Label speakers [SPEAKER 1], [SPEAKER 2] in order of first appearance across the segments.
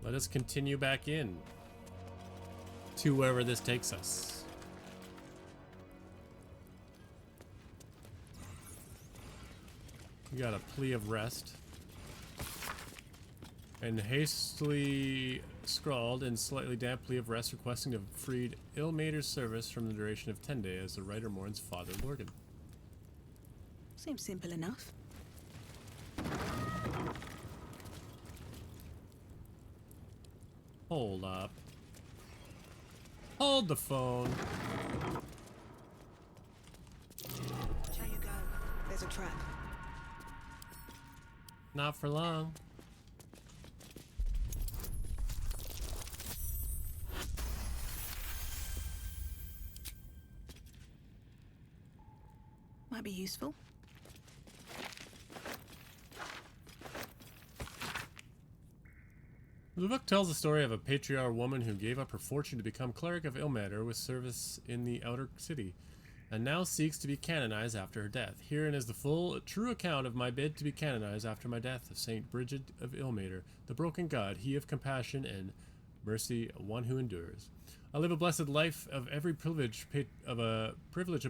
[SPEAKER 1] Let us continue back in to wherever this takes us. We got a plea of rest. And hastily scrawled in slightly damp plea of rest requesting to freed Ilmater's service from the duration of 10 days as the writer mourns Father Lorgan.
[SPEAKER 2] Seems simple enough.
[SPEAKER 1] Hold up. Hold the phone.
[SPEAKER 2] Watch how you go. There's a trap.
[SPEAKER 1] Not for long.
[SPEAKER 2] Might be useful.
[SPEAKER 1] The book tells the story of a patriarch woman who gave up her fortune to become cleric of Ilmater with service in the outer city, and now seeks to be canonized after her death. Herein is the full, true account of my bid to be canonized after my death of Saint Bridget of Ilmater, the broken god, he of compassion and mercy, one who endures. I live a blessed life of every privilege a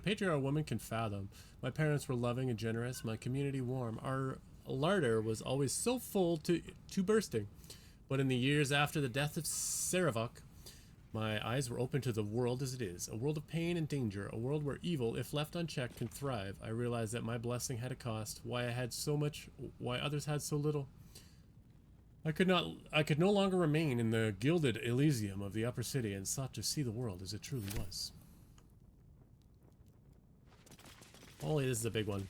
[SPEAKER 1] patriarch woman can fathom. My parents were loving and generous, my community warm. Our larder was always so full to bursting. But in the years after the death of Saravok, my eyes were open to the world as it is, a world of pain and danger, a world where evil, if left unchecked, can thrive. I realized that my blessing had a cost, why I had so much, why others had so little. I could no longer remain in the gilded Elysium of the upper city and sought to see the world as it truly was. Holy, this is a big one.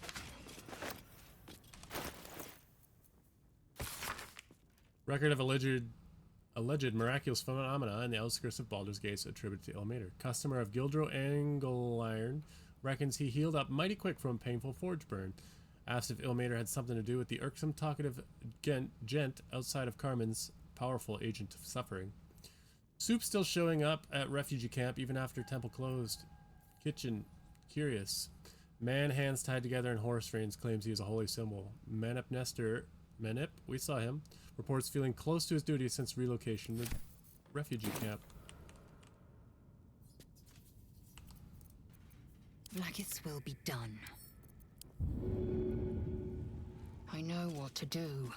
[SPEAKER 1] Record of alleged miraculous phenomena in the outskirts of Baldur's Gate attributed to Ilmater. Customer of Gildro Angleiron reckons he healed up mighty quick from a painful forge burn. Asked if Ilmater had something to do with the irksome talkative gent outside of Carmen's powerful agent of suffering. Soup still showing up at refugee camp even after temple closed. Kitchen, curious. Man, hands tied together in horse reins, claims he is a holy symbol. Menip, we saw him, reports feeling close to his duty since relocation to refugee camp.
[SPEAKER 3] Like will be done. I know what to do.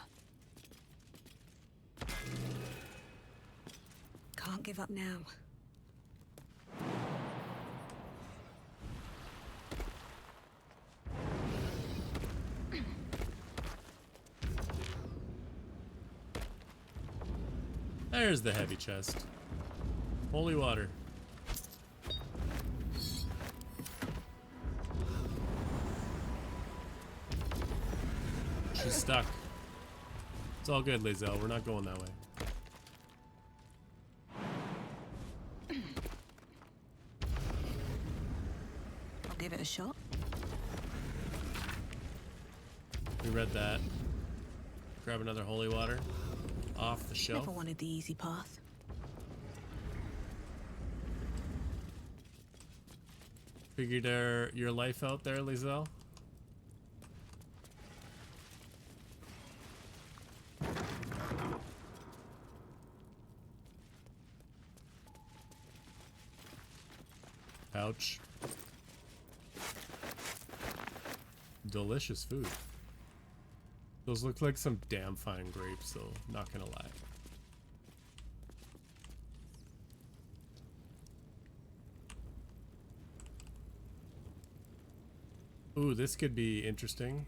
[SPEAKER 2] Can't give up now.
[SPEAKER 1] There's the heavy chest. Holy water. She's stuck. It's all good, Lae'zel. We're not going that way.
[SPEAKER 2] I'll give it a shot.
[SPEAKER 1] We read that. Grab another holy water. Off the shelf.
[SPEAKER 2] Never wanted the easy path.
[SPEAKER 1] Figured your life out there, Lae'zel. Ouch. Delicious food. Those look like some damn fine grapes, though. Not gonna lie. Ooh, this could be interesting.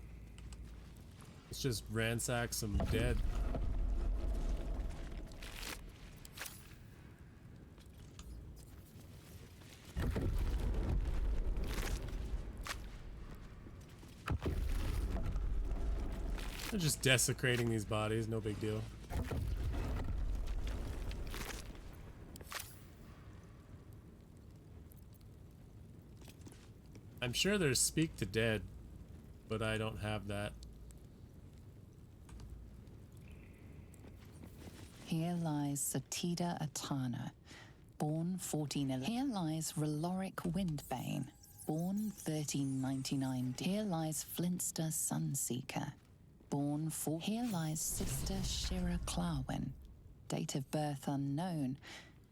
[SPEAKER 1] Let's just ransack some dead. They're just desecrating these bodies, no big deal. I'm sure there's Speak to Dead, but I don't have that.
[SPEAKER 4] Here lies Satida Atana, born 1411. Here lies Reloric Windbane, born 1399. Here lies Flintster Sunseeker, born 4. Here lies Sister Shira Clarwin, Date of birth unknown.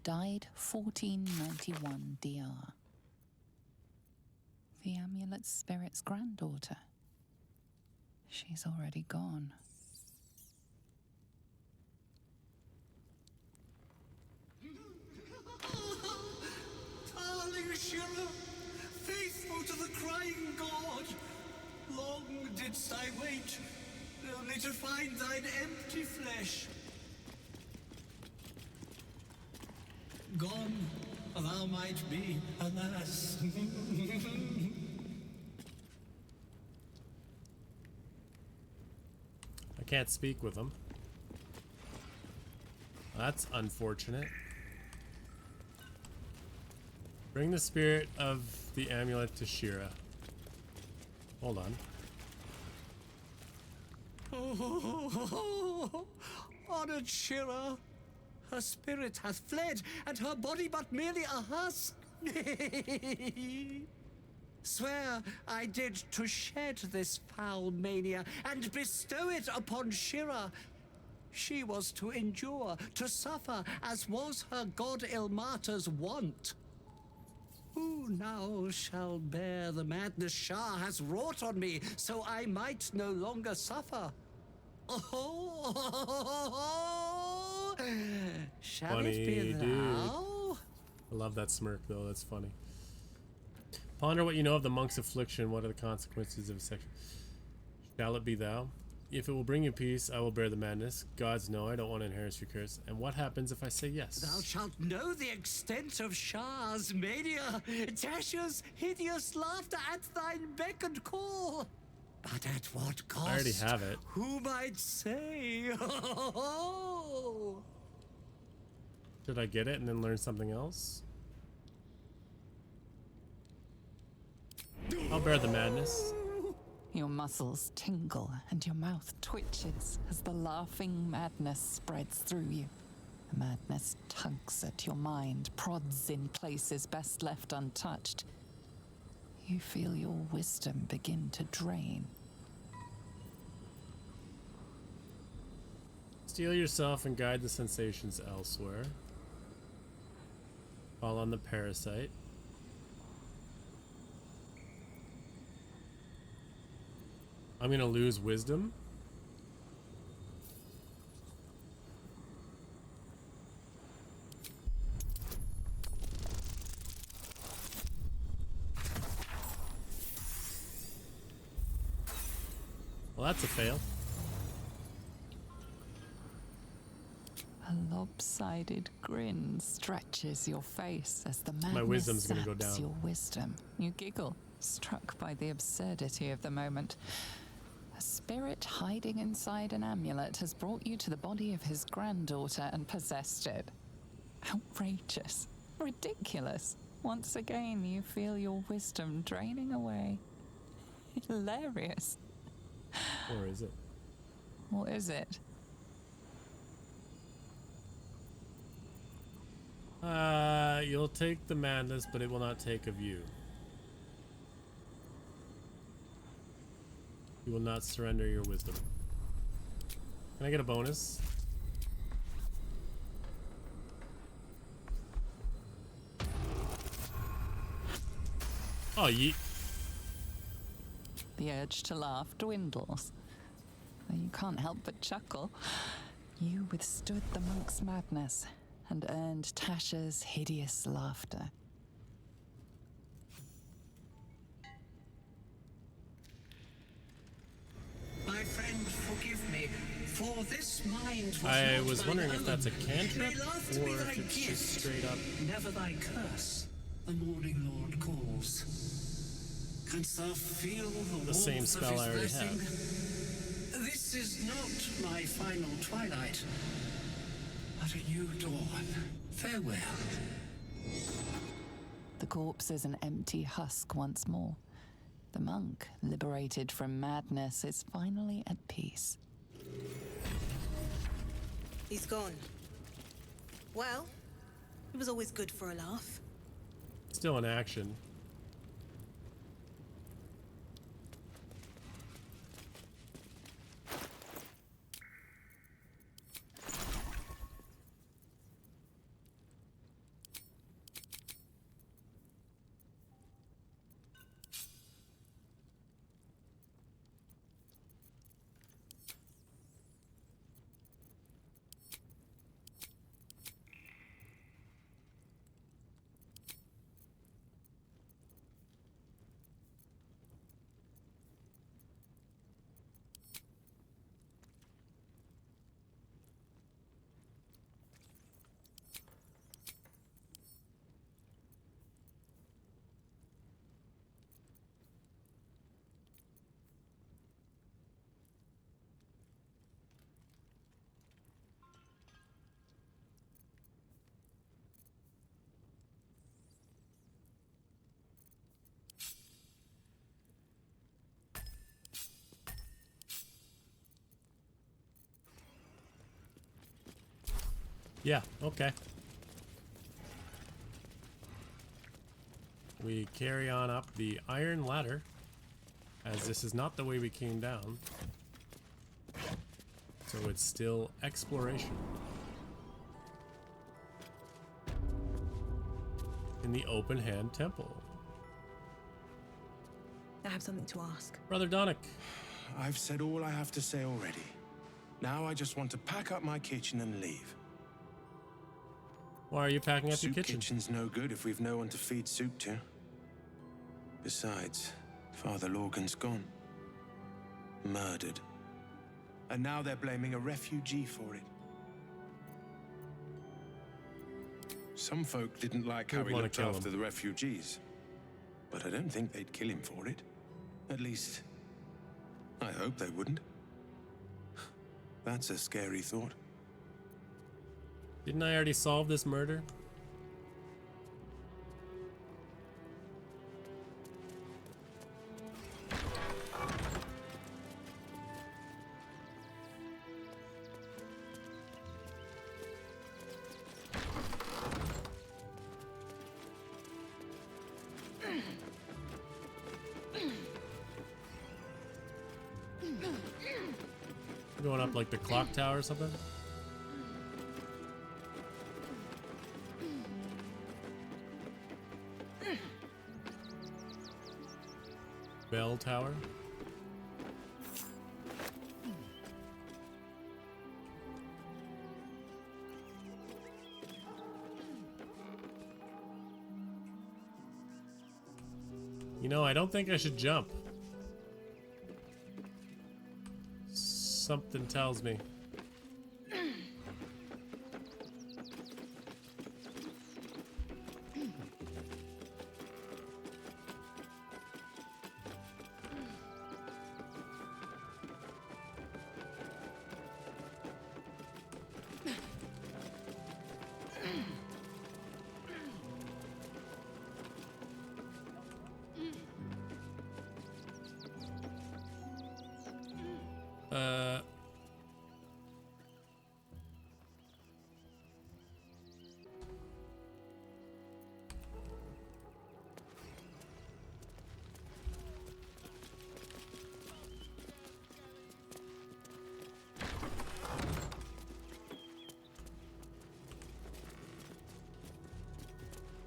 [SPEAKER 4] Died 1491 DR. The amulet spirit's granddaughter. She's already gone.
[SPEAKER 5] Darling Shira, faithful to the crying god, long didst I wait, only to find thine empty flesh. Gone, thou might be, alas.
[SPEAKER 1] I can't speak with him. That's unfortunate. Bring the spirit of the amulet to Shira. Hold on.
[SPEAKER 5] Oh, honored Shira, her spirit hath fled, and her body but merely a husk. Swear I did to shed this foul mania and bestow it upon Shira. She was to endure, to suffer, as was her god Ilmata's wont. Who now shall bear the madness Shah has wrought on me, so I might no longer suffer? Oh, shall it be
[SPEAKER 1] Funny
[SPEAKER 5] thou?
[SPEAKER 1] I love that smirk though, that's funny. Ponder what you know of the monk's affliction. What are the consequences of section? Shall it be thou? If it will bring you peace, I will bear the madness. Gods know I don't want to inherit your curse. And what happens if I say yes?
[SPEAKER 5] Thou shalt know the extent of Shah's mania, Tasha's hideous laughter at thine beck and call. But at what cost?
[SPEAKER 1] I already have it.
[SPEAKER 5] Who might say?
[SPEAKER 1] Should I get it and then learn something else? I'll bear the madness.
[SPEAKER 4] Your muscles tingle and your mouth twitches as the laughing madness spreads through you. The madness tugs at your mind, prods in places best left untouched. You feel your wisdom begin to drain.
[SPEAKER 1] Steel yourself and guide the sensations elsewhere. Fall on the parasite. I'm gonna lose wisdom. Well, that's a fail.
[SPEAKER 4] A lopsided grin stretches your face as the madness
[SPEAKER 1] wisdom's gonna go
[SPEAKER 4] saps
[SPEAKER 1] down.
[SPEAKER 4] your wisdom. You giggle, struck by the absurdity of the moment. A spirit hiding inside an amulet has brought you to the body of his granddaughter and possessed it. Outrageous. Ridiculous. Once again, you feel your wisdom draining away. Hilarious.
[SPEAKER 1] Or is it?
[SPEAKER 4] Or is it?
[SPEAKER 1] You'll take the madness, but it will not take of you. You will not surrender your wisdom. Can I get a bonus? Oh, yeet.
[SPEAKER 4] The urge to laugh dwindles. Though you can't help but chuckle. You withstood the monk's madness and earned Tasha's hideous laughter.
[SPEAKER 5] My friend, forgive me, for this mind was
[SPEAKER 1] I
[SPEAKER 5] not
[SPEAKER 1] was
[SPEAKER 5] thine
[SPEAKER 1] wondering if
[SPEAKER 5] own.
[SPEAKER 1] that's a cantrip
[SPEAKER 5] May love to be
[SPEAKER 1] or
[SPEAKER 5] thy
[SPEAKER 1] if it's just
[SPEAKER 5] gift,
[SPEAKER 1] straight up.
[SPEAKER 5] never thy curse. The morning Lord calls. Canst thou feel the
[SPEAKER 1] same
[SPEAKER 5] warmth
[SPEAKER 1] spell
[SPEAKER 5] of
[SPEAKER 1] I already
[SPEAKER 5] his blessing? This is not my final twilight, but a new dawn. Farewell.
[SPEAKER 4] The corpse is an empty husk once more. The monk, liberated from madness, is finally at peace.
[SPEAKER 2] He's gone. Well, it was always good for a laugh.
[SPEAKER 1] Still in action. Yeah, okay. We carry on up the iron ladder, as this is not the way we came down. So it's still exploration. In the open hand temple.
[SPEAKER 2] I have something to ask.
[SPEAKER 1] Brother Donick.
[SPEAKER 6] I've said all I have to say already. Now I just want to pack up my kitchen and leave.
[SPEAKER 1] Why are you packing up your
[SPEAKER 6] Soup
[SPEAKER 1] kitchen?
[SPEAKER 6] kitchen's no good if we've no one to feed soup to. Besides, Father Lorgan's gone. Murdered. And now they're blaming a refugee for it. Some folk didn't like how he
[SPEAKER 1] wanna
[SPEAKER 6] looked
[SPEAKER 1] kill
[SPEAKER 6] after
[SPEAKER 1] him.
[SPEAKER 6] the refugees. But I don't think they'd kill him for it. At least, I hope they wouldn't. That's a scary thought.
[SPEAKER 1] Didn't I already solve this murder? Going up like the clock tower or something? Bell tower? You know, I don't think I should jump. Something tells me.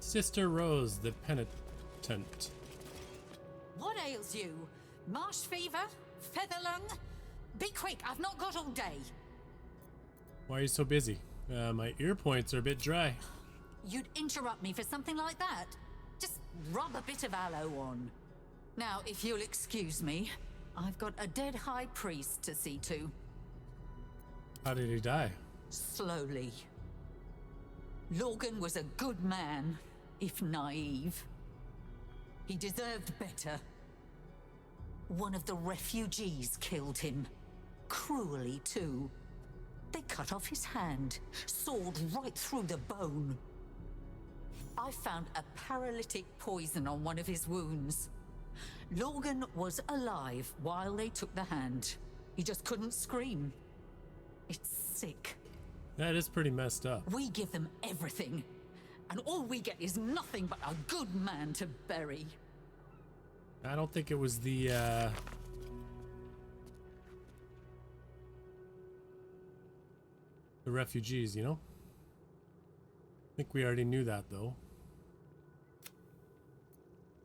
[SPEAKER 1] Sister Rose, the penitent.
[SPEAKER 7] What ails you? Marsh fever? Feather lung? Be quick, I've not got all day.
[SPEAKER 1] Why are you so busy? My ear points are a bit dry.
[SPEAKER 7] You'd interrupt me for something like that? Just rub a bit of aloe on. Now, if you'll excuse me, I've got a dead high priest to see to.
[SPEAKER 1] How did he die?
[SPEAKER 7] Slowly. Lorgan was a good man, if naive. He deserved better. One of the refugees killed him. Cruelly, too. They cut off his hand, sawed right through the bone. I found a paralytic poison on one of his wounds. Lorgan was alive while they took the hand. He just couldn't scream. It's sick.
[SPEAKER 1] That is pretty messed up.
[SPEAKER 7] We give them everything, and all we get is nothing but a good man to bury.
[SPEAKER 1] I don't think it was the refugees, you know? I think we already knew that, though.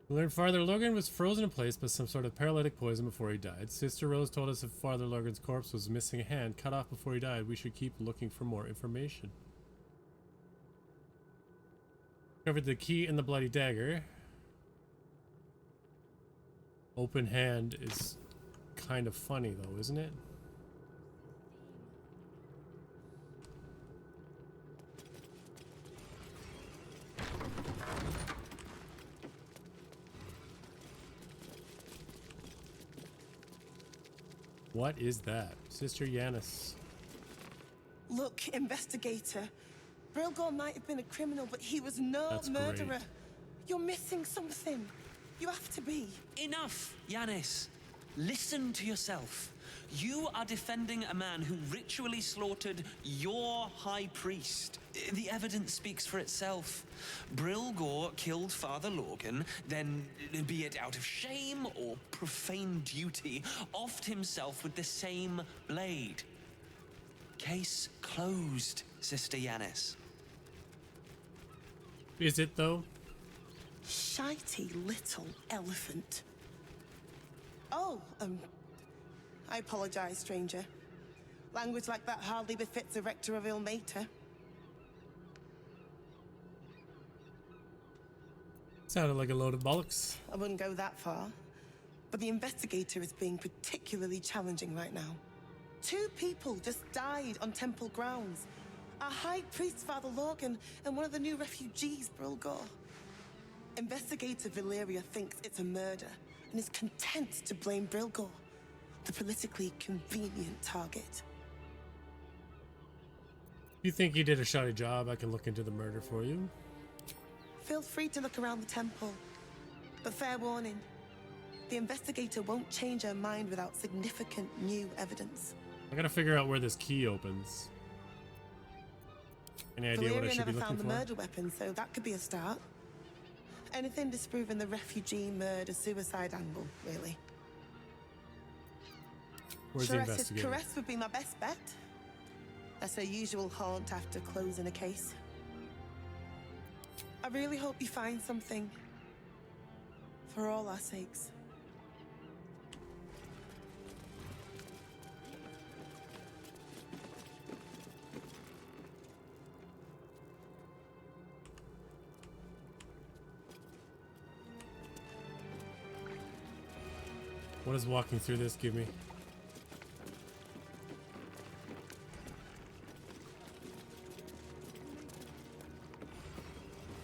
[SPEAKER 1] We learned Father Logan was frozen in place by some sort of paralytic poison before he died. Sister Rose told us if Father Logan's corpse was missing a hand cut off before he died, we should keep looking for more information. Covered the key and the bloody dagger. Open hand is kind of funny, though, isn't it? What is that? Sister Yanis.
[SPEAKER 8] Look, investigator. Brilgor might have been a criminal, but he was no
[SPEAKER 1] That's
[SPEAKER 8] murderer.
[SPEAKER 1] great.
[SPEAKER 8] You're missing something. You have to be.
[SPEAKER 5] Enough, Yanis. Listen to yourself.
[SPEAKER 9] You are defending a man who ritually slaughtered your high priest. The evidence speaks for itself. Brilgor killed Father Lorgan, then, be it out of shame or profane duty, offed himself with the same blade. Case closed, Sister Yanis.
[SPEAKER 1] Is it though?
[SPEAKER 8] Shitey little elephant. Oh, I apologize, stranger. Language like that hardly befits a rector of Ilmater.
[SPEAKER 1] Sounded like a load of bollocks.
[SPEAKER 8] I wouldn't go that far. But the investigator is being particularly challenging right now. 2 people just died on temple grounds. Our high priest, Father Lorgan, and one of the new refugees, Brilgor. Investigator Valyria thinks it's a murder and is content to blame Brilgor, the politically convenient target.
[SPEAKER 1] You think he did a shoddy job? I can look into the murder for you.
[SPEAKER 8] Feel free to look around the temple. But fair warning, the investigator won't change her mind without significant new evidence.
[SPEAKER 1] I gotta figure out where this key opens. Any idea what I
[SPEAKER 8] Valyria
[SPEAKER 1] should be
[SPEAKER 8] never found the
[SPEAKER 1] looking for?
[SPEAKER 8] murder weapon, so that could be a start. Anything disproving the refugee murder-suicide angle, really.
[SPEAKER 1] Where's the
[SPEAKER 8] Sharess's
[SPEAKER 1] investigator?
[SPEAKER 8] caress would be my best bet. That's her usual haunt after closing a case. I really hope you find something. For all our sakes.
[SPEAKER 1] What does walking through this give me?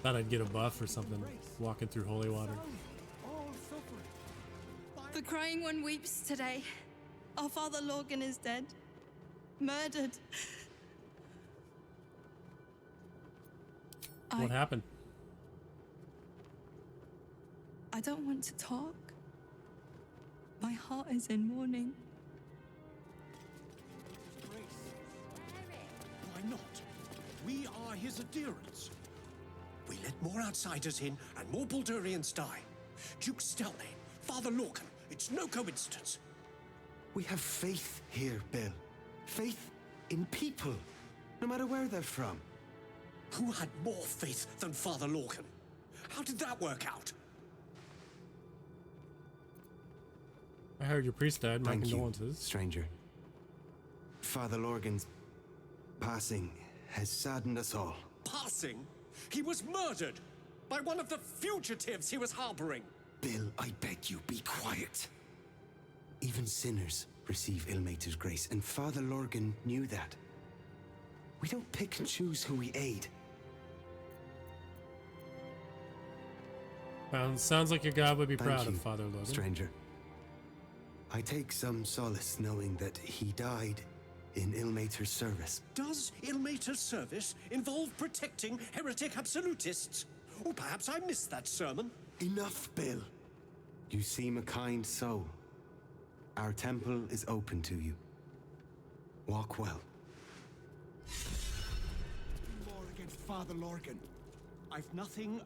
[SPEAKER 1] Thought I'd get a buff or something walking through holy water.
[SPEAKER 10] The Crying One weeps today. Our Father Lorgan is dead. Murdered.
[SPEAKER 1] What happened?
[SPEAKER 10] I don't want to talk. My heart is in mourning.
[SPEAKER 11] Why not? We are his adherents. We let more outsiders in and more Baldurians die. Duke Stelne, Father Lorcan, it's no coincidence.
[SPEAKER 12] We have faith here, Bill. Faith in people, no matter where they're from.
[SPEAKER 11] Who had more faith than Father Lorcan? How did that work out?
[SPEAKER 1] I heard your priest died. My
[SPEAKER 12] Thank you,
[SPEAKER 1] condolences.
[SPEAKER 12] stranger. Father Lorgan's passing has saddened us all.
[SPEAKER 11] Passing? He was murdered by one of the fugitives he was harboring.
[SPEAKER 12] Bill, I beg you, be quiet. Even sinners receive Ilmater's grace, and Father Lorgan knew that. We don't pick and choose who we aid.
[SPEAKER 1] Sounds like your God would be
[SPEAKER 12] Thank
[SPEAKER 1] proud
[SPEAKER 12] you,
[SPEAKER 1] of Father Logan.
[SPEAKER 12] stranger. I take some solace knowing that he died in Ilmater's service.
[SPEAKER 11] Does Ilmater's service involve protecting heretic absolutists? Or perhaps I missed that sermon.
[SPEAKER 12] Enough, Bill. You seem a kind soul. Our temple is open to you. Walk well.
[SPEAKER 11] More against Father Lorgan. I've nothing.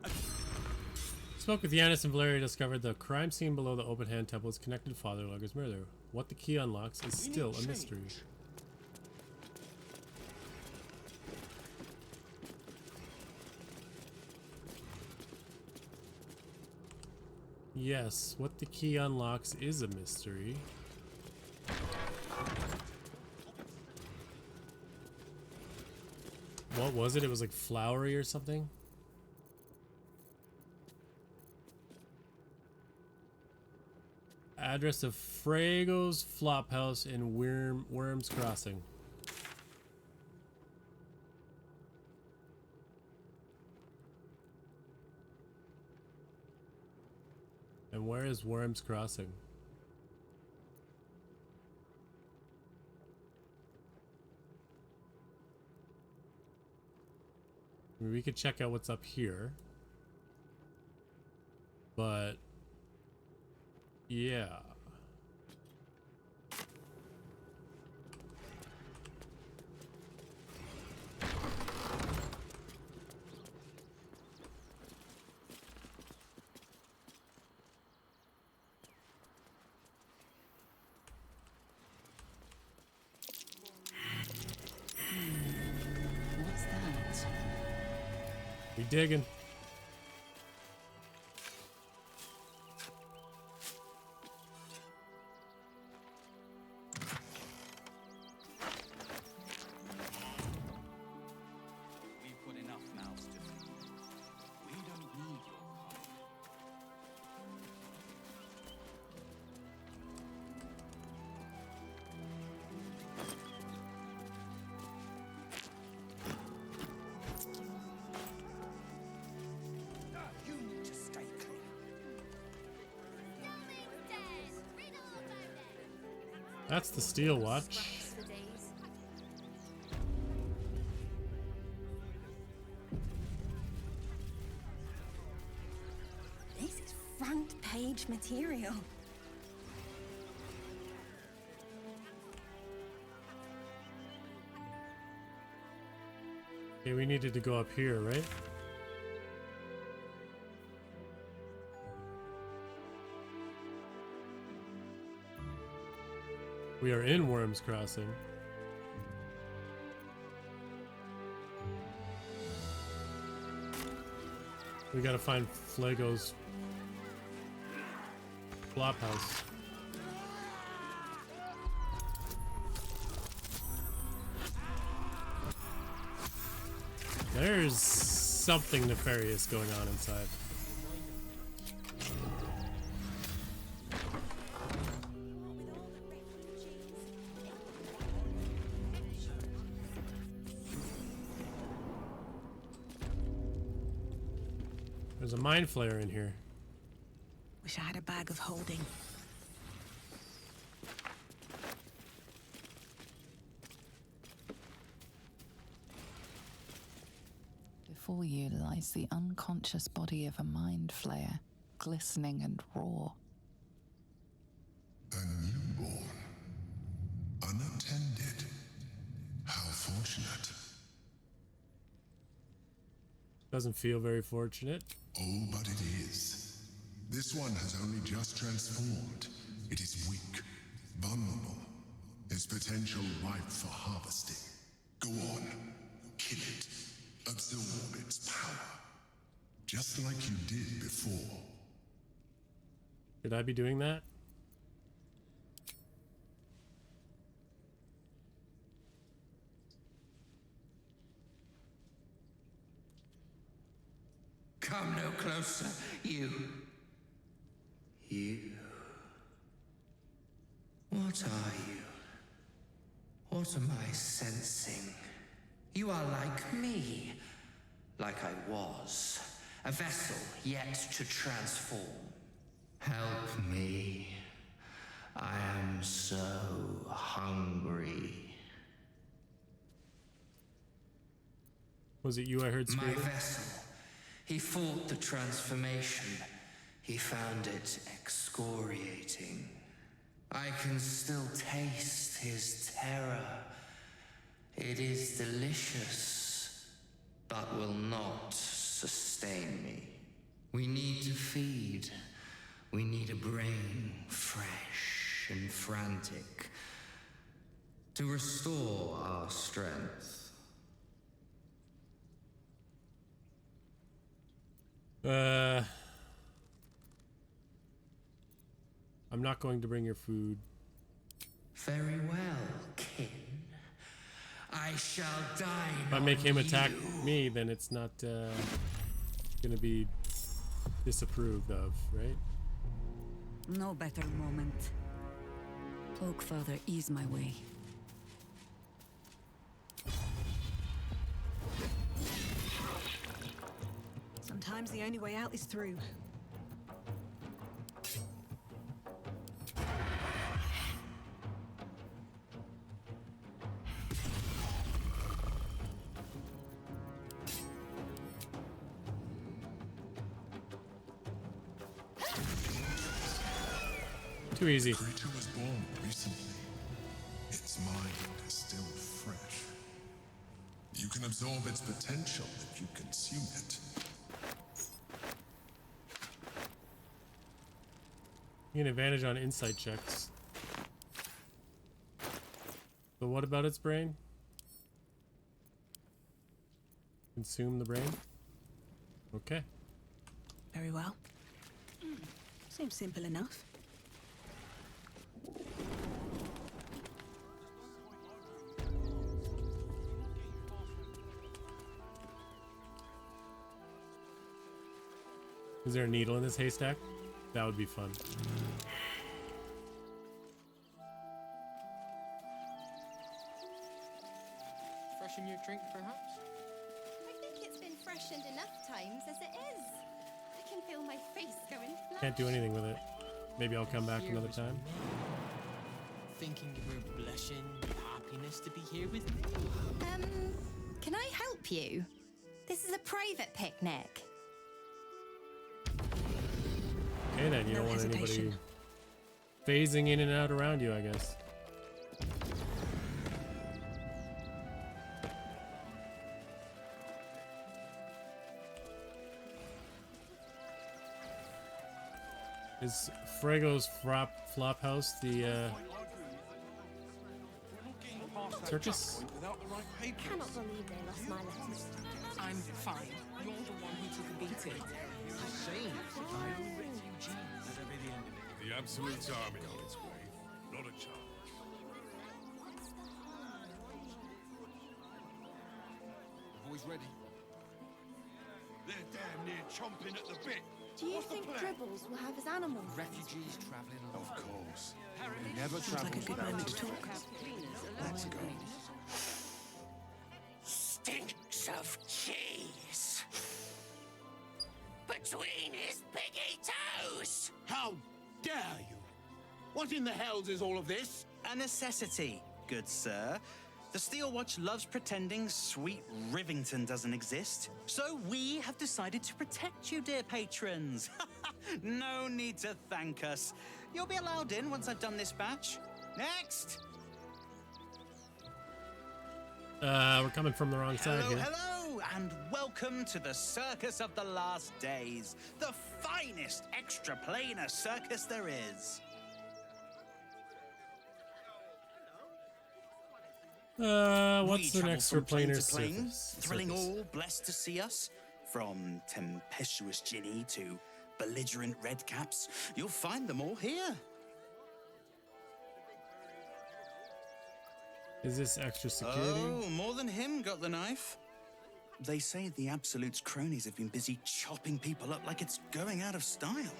[SPEAKER 1] Spoke with Yanis and Valeria, discovered the crime scene below the open hand temple is connected to Father Lorgan's murder. What the key unlocks is still a mystery. Yes, what the key unlocks is a mystery. What was it? It was like flowery or something? Address of Frago's Flophouse in Worms Crossing. And where is Worms Crossing? I mean, we could check out what's up here. But yeah. We digging.
[SPEAKER 13] We've got enough mouths to feed. We don't need your kind.
[SPEAKER 11] You need to stay clear.
[SPEAKER 1] That's the steel watch.
[SPEAKER 2] This is front page material.
[SPEAKER 1] Okay, we needed to go up here, right? We are in Worms Crossing. We gotta find Flago's flop house. There's something nefarious going on inside. There's a mind flayer in here.
[SPEAKER 2] Wish I had a bag of holding.
[SPEAKER 4] Before you lies the unconscious body of a mind flayer, glistening and raw.
[SPEAKER 14] A newborn. Unattended. How fortunate.
[SPEAKER 1] Doesn't feel very fortunate.
[SPEAKER 14] Oh, but it is. This one has only just transformed. It is weak, vulnerable. Its potential ripe for harvesting. Go on, kill it. Absorb its power. Just like you did before.
[SPEAKER 1] Should I be doing that?
[SPEAKER 12] Come no closer, you. You. What are you? What am I sensing? You are like me. Like I was. A vessel yet to transform. Help me. I am so hungry.
[SPEAKER 1] Was it you I heard
[SPEAKER 12] My
[SPEAKER 1] screaming?
[SPEAKER 12] vessel. He fought the transformation. He found it excoriating. I can still taste his terror. It is delicious, but will not sustain me. We need to feed. We need a brain fresh and frantic to restore our strength.
[SPEAKER 1] I'm not going to bring your food.
[SPEAKER 12] Very well, kin. I shall dine.
[SPEAKER 1] If I make him
[SPEAKER 12] on
[SPEAKER 1] attack
[SPEAKER 12] you.
[SPEAKER 1] me, then it's not gonna be disapproved of, right?
[SPEAKER 15] No better moment. Cloak Father, ease my way.
[SPEAKER 2] Sometimes the only way out is through.
[SPEAKER 1] Too easy.
[SPEAKER 14] The creature was born recently. Its mind is still fresh. You can absorb its potential if you consume it.
[SPEAKER 1] You get advantage on insight checks. But what about its brain? Consume the brain? Okay.
[SPEAKER 2] Very well. Seems simple enough.
[SPEAKER 1] Is there a needle in this haystack? That would be fun.
[SPEAKER 16] Freshen your drink, perhaps?
[SPEAKER 17] I think it's been freshened enough times as it is. I can feel my face going flat.
[SPEAKER 1] Can't do anything with it. Maybe I'll come back another time.
[SPEAKER 16] Thinking you were blushing with happiness to be here with me.
[SPEAKER 17] Can I help you? This is a private picnic.
[SPEAKER 1] Okay then, you don't want anybody phasing in and out around you, I guess. Is Frego's flop house the circus?
[SPEAKER 17] I cannot believe they lost my letters.
[SPEAKER 18] I'm fine. You're the one who took a beating.
[SPEAKER 14] The Absolute's army on its way. Not a chance.
[SPEAKER 11] The boys ready? They're damn near chomping at the bit.
[SPEAKER 17] Do you think Dribbles will have his animals?
[SPEAKER 11] Refugees traveling along.
[SPEAKER 6] Of course. He never
[SPEAKER 2] Sounds like a good moment to talk.
[SPEAKER 6] Let's go.
[SPEAKER 12] Stinks of cheese between his piggy toes.
[SPEAKER 11] How dare you? What in the hells is all of this?
[SPEAKER 19] A necessity, good sir. The Steel Watch loves pretending sweet Rivington doesn't exist. So we have decided to protect you, dear patrons. No need to thank us. You'll be allowed in once I've done this batch. Next!
[SPEAKER 1] We're coming from the wrong side here.
[SPEAKER 19] Hello, and welcome to the Circus of the Last Days, the finest extra-planar circus there is.
[SPEAKER 1] What's the
[SPEAKER 19] travel
[SPEAKER 1] next
[SPEAKER 19] from plane
[SPEAKER 1] planar
[SPEAKER 19] to plane,
[SPEAKER 1] surface?
[SPEAKER 19] thrilling all blessed to see us. From tempestuous Ginny to belligerent redcaps, you'll find them all here.
[SPEAKER 1] Is this extra security?
[SPEAKER 19] Oh, more than him got the knife. They say the Absolute's cronies have been busy chopping people up like it's going out of style.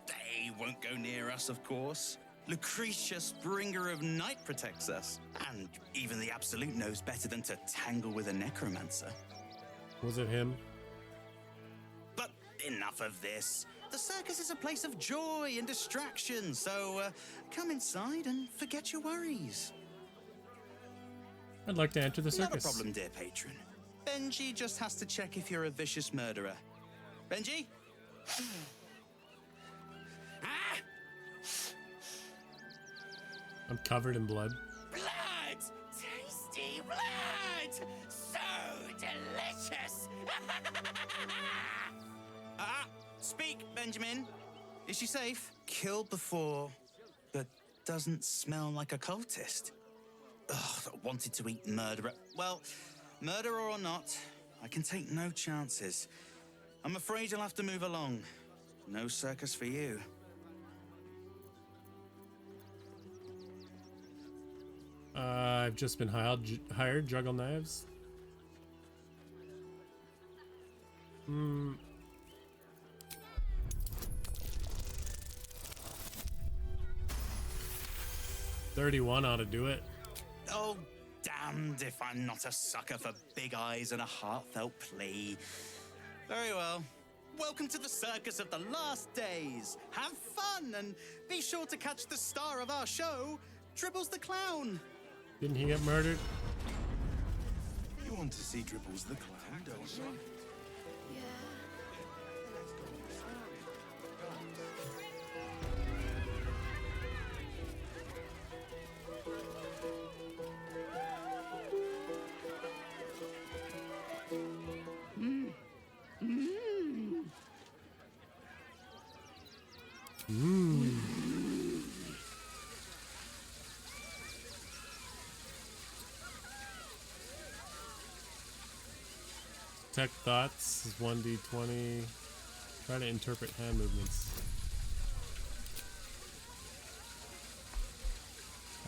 [SPEAKER 19] They won't go near us, of course. Lucretia Springer of Night protects us. And even the Absolute knows better than to tangle with a necromancer.
[SPEAKER 1] Was it him?
[SPEAKER 19] But enough of this. The circus is a place of joy and distraction, so come inside and forget your worries.
[SPEAKER 1] I'd like to enter the circus.
[SPEAKER 19] Not a problem, dear patron. Benji just has to check if you're a vicious murderer. Benji?
[SPEAKER 1] I'm covered in blood.
[SPEAKER 12] Blood! Tasty blood! So delicious!
[SPEAKER 19] Speak, Benjamin. Is she safe? Killed before, but doesn't smell like a cultist. Ugh, wanted to eat murderer. Well, murderer or not, I can take no chances. I'm afraid you'll have to move along. No circus for you.
[SPEAKER 1] I've just been hired. Juggle knives. Hmm. $31 ought to do it.
[SPEAKER 19] Oh, damned if I'm not a sucker for big eyes and a heartfelt plea. Very well. Welcome to the Circus of the Last Days. Have fun and be sure to catch the star of our show, Dribbles the Clown.
[SPEAKER 1] Didn't he get murdered?
[SPEAKER 6] You want to see Dribbles the Clown, don't you?
[SPEAKER 1] Detect thoughts is 1d20. Try to interpret hand movements.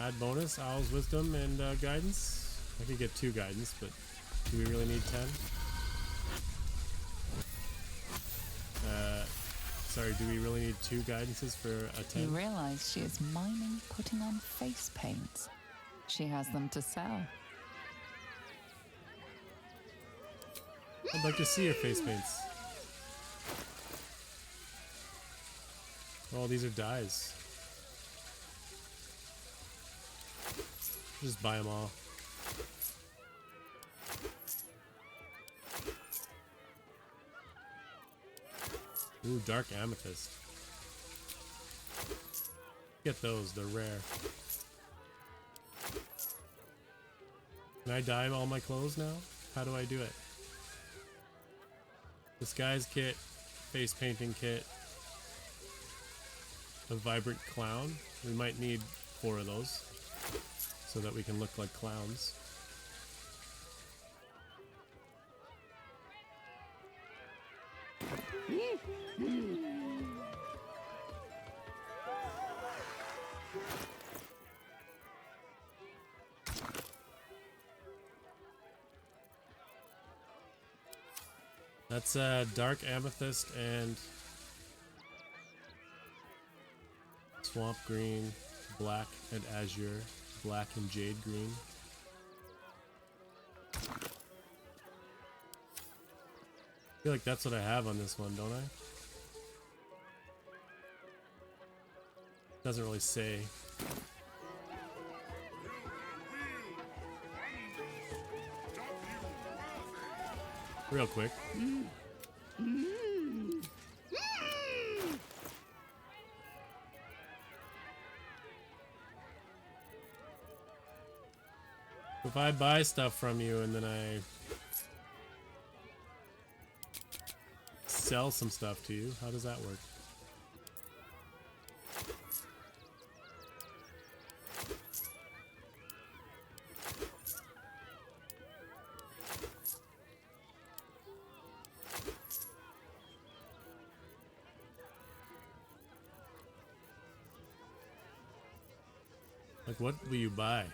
[SPEAKER 1] Add bonus, Owl's Wisdom and Guidance. I could get 2 guidance, but do we really need 10? Sorry, do we really need 2 guidances for a 10?
[SPEAKER 4] You realize she is mining putting on face paints. She has them to sell.
[SPEAKER 1] I'd like to see your face paints. Oh, these are dyes. Just buy them all. Ooh, dark amethyst. Get those, they're rare. Can I dye all my clothes now? How do I do it? Disguise kit, face painting kit, a vibrant clown. We might need 4 of those so that we can look like clowns. That's dark amethyst and swamp green, black and azure, black and jade green. I feel like that's what I have on this one, don't I? Doesn't really say. Real quick. If I buy stuff from you and then I sell some stuff to you, how does that work? Like, what will you buy?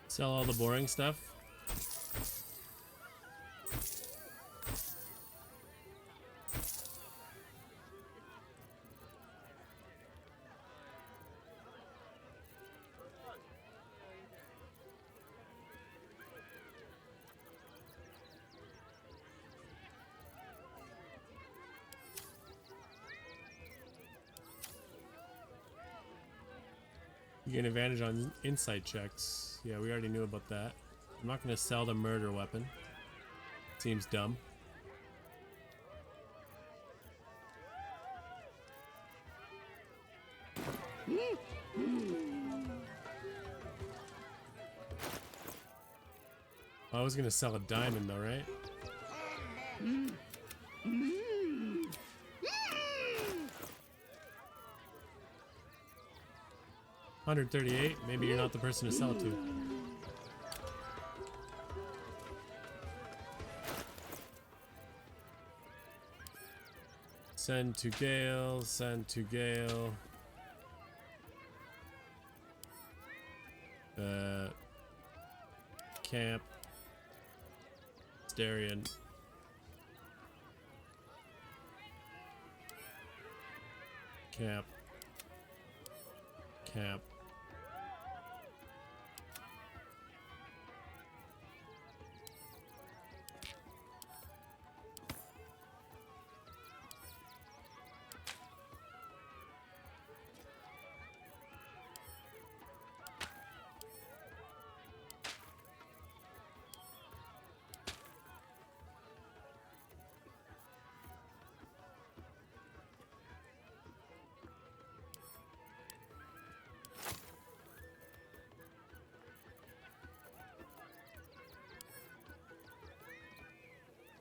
[SPEAKER 1] Sell all the boring stuff. You get an advantage on insight checks. Yeah, we already knew about that. I'm not going to sell the murder weapon. Seems dumb. I was going to sell a diamond though, right? $138. Maybe you're not the person to sell it to. Send to Gale, send to Gale. Camp. Starion. Camp. Camp.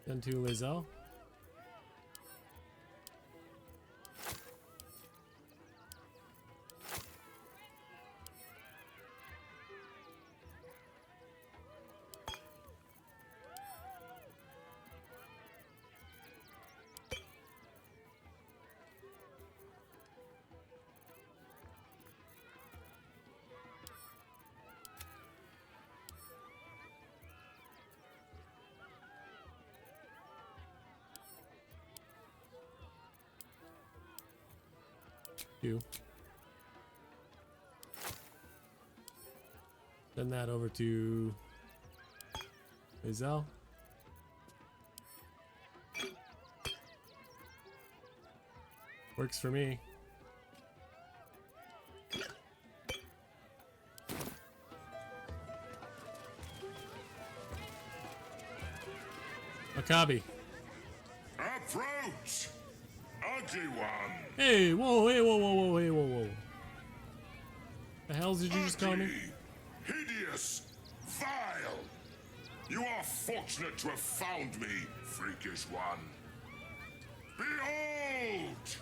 [SPEAKER 1] Then to Lizelle. Send that over to Lizelle. Works for me. Maccabi.
[SPEAKER 20] Approach, ugly one.
[SPEAKER 1] Hey, whoa, hey, whoa, whoa, whoa, hey, whoa, whoa. The hell did you just call me?
[SPEAKER 20] Hideous, vile. You are fortunate to have found me, freakish one. Behold!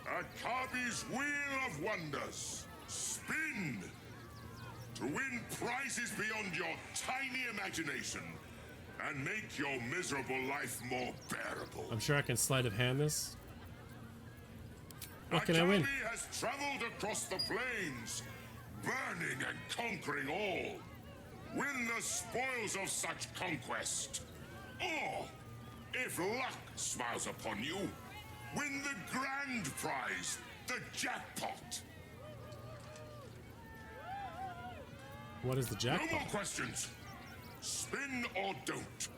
[SPEAKER 20] Akabi's Wheel of Wonders. Spin! To win prizes beyond your tiny imagination and make your miserable life more bearable.
[SPEAKER 1] I'm sure I can sleight of hand this. What can I win?
[SPEAKER 20] Akabi has traveled across the plains, burning and conquering all. Win the spoils of such conquest. Or, if luck smiles upon you, win the grand prize, the jackpot.
[SPEAKER 1] What is the jackpot?
[SPEAKER 20] No more questions. Spin or don't.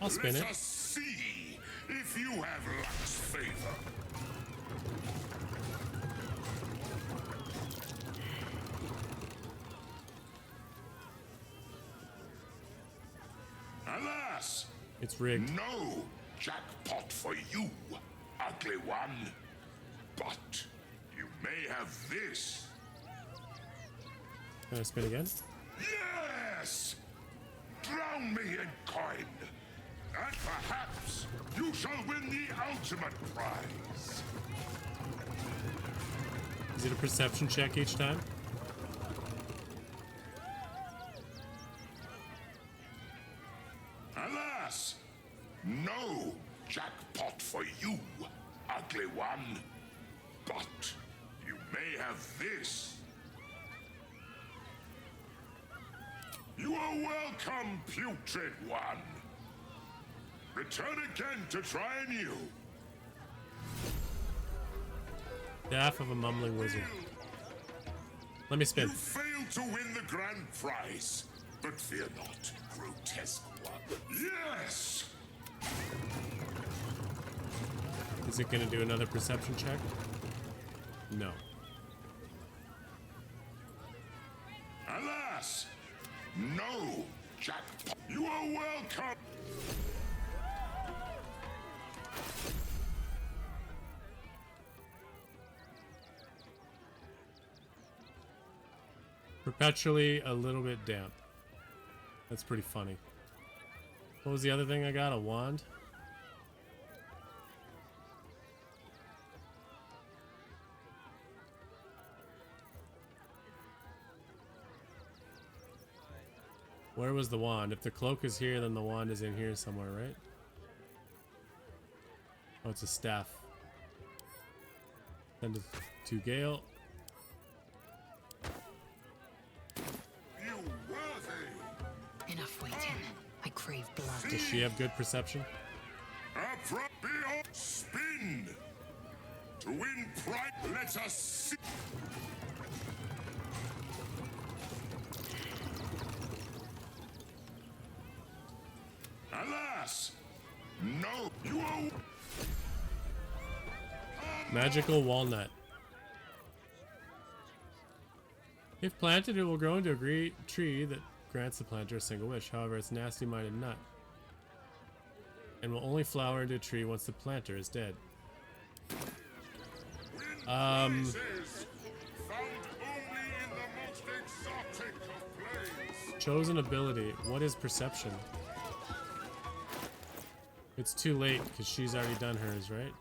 [SPEAKER 1] I'll spin it.
[SPEAKER 20] Let us see if you have luck's favor. Alas!
[SPEAKER 1] It's rigged.
[SPEAKER 20] No jackpot for you, ugly one. But you may have this.
[SPEAKER 1] Can I spin again?
[SPEAKER 20] Yes! Drown me in coin. And perhaps you shall win the ultimate prize.
[SPEAKER 1] Is it a perception check each time?
[SPEAKER 20] Alas! No jackpot for you, ugly one. But you may have this. You are welcome, putrid one. Return again to try anew.
[SPEAKER 1] Staff of a mumbling wizard. Let me spin.
[SPEAKER 20] You failed to win the grand prize, but fear not, grotesque one. Yes!
[SPEAKER 1] Is it going to do another perception check? No.
[SPEAKER 20] Alas! No jackpot. You are welcome.
[SPEAKER 1] Perpetually a little bit damp. That's pretty funny. What was the other thing I got? A wand? Where was the wand? If the cloak is here, then the wand is in here somewhere, right? Oh, it's a staff. Send it to Gale.
[SPEAKER 3] Enough waiting. I crave blood.
[SPEAKER 1] Does she have good perception?
[SPEAKER 20] Spin! To win pride, let us see. Alas! No, you are...
[SPEAKER 1] Magical walnut. If planted, it will grow into a great tree that grants the planter a single wish. However, it's a nasty-minded nut and will only flower into a tree once the planter is dead. Chosen ability. What is perception? It's too late because she's already done hers, right?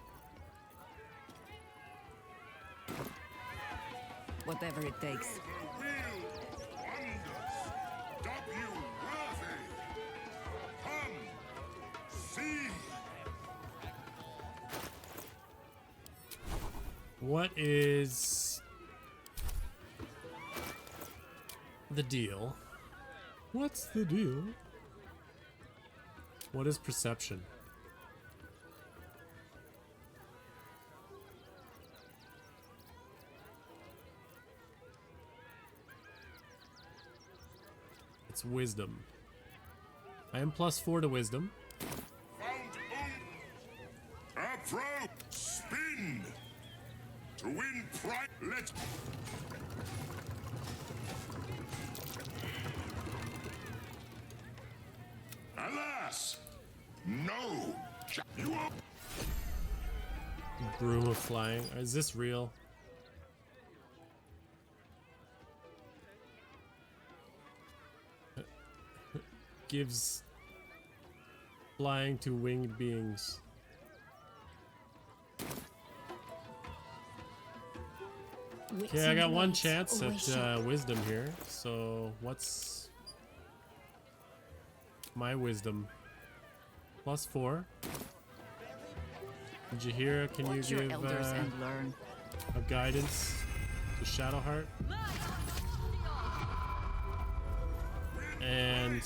[SPEAKER 15] Whatever it takes.
[SPEAKER 1] What is the deal? What's the deal? What is perception? It's wisdom. I am +4 to wisdom.
[SPEAKER 20] Approach! Spin! To win prize, let's... Alas! No! You are...
[SPEAKER 1] Broom of flying. Is this real? Gives flying to winged beings. Okay, I got one chance at wisdom here. So what's my wisdom? +4. Did you hear? Can you give a guidance to Shadowheart? And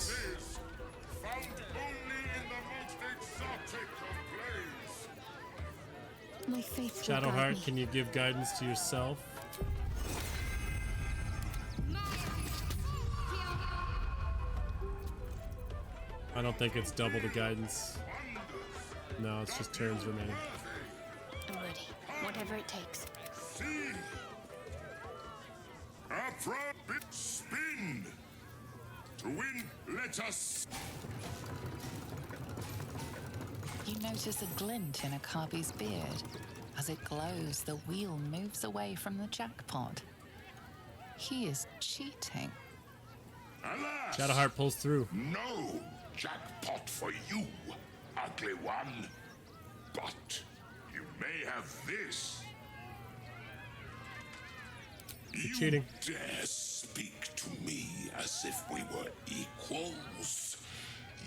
[SPEAKER 15] my faith.
[SPEAKER 1] Shadowheart, can you give guidance to yourself? I don't think it's double the guidance. No, it's just turns remaining.
[SPEAKER 17] I'm ready. Whatever it takes.
[SPEAKER 20] Spin! To win, let us...
[SPEAKER 4] You notice a glint in Akabi's beard. As it glows, the wheel moves away from the jackpot. He is cheating.
[SPEAKER 20] Alas!
[SPEAKER 1] Shadowheart pulls through.
[SPEAKER 20] No jackpot for you, ugly one. But you may have this.
[SPEAKER 1] You're cheating.
[SPEAKER 20] Dare speak to me as if we were equals.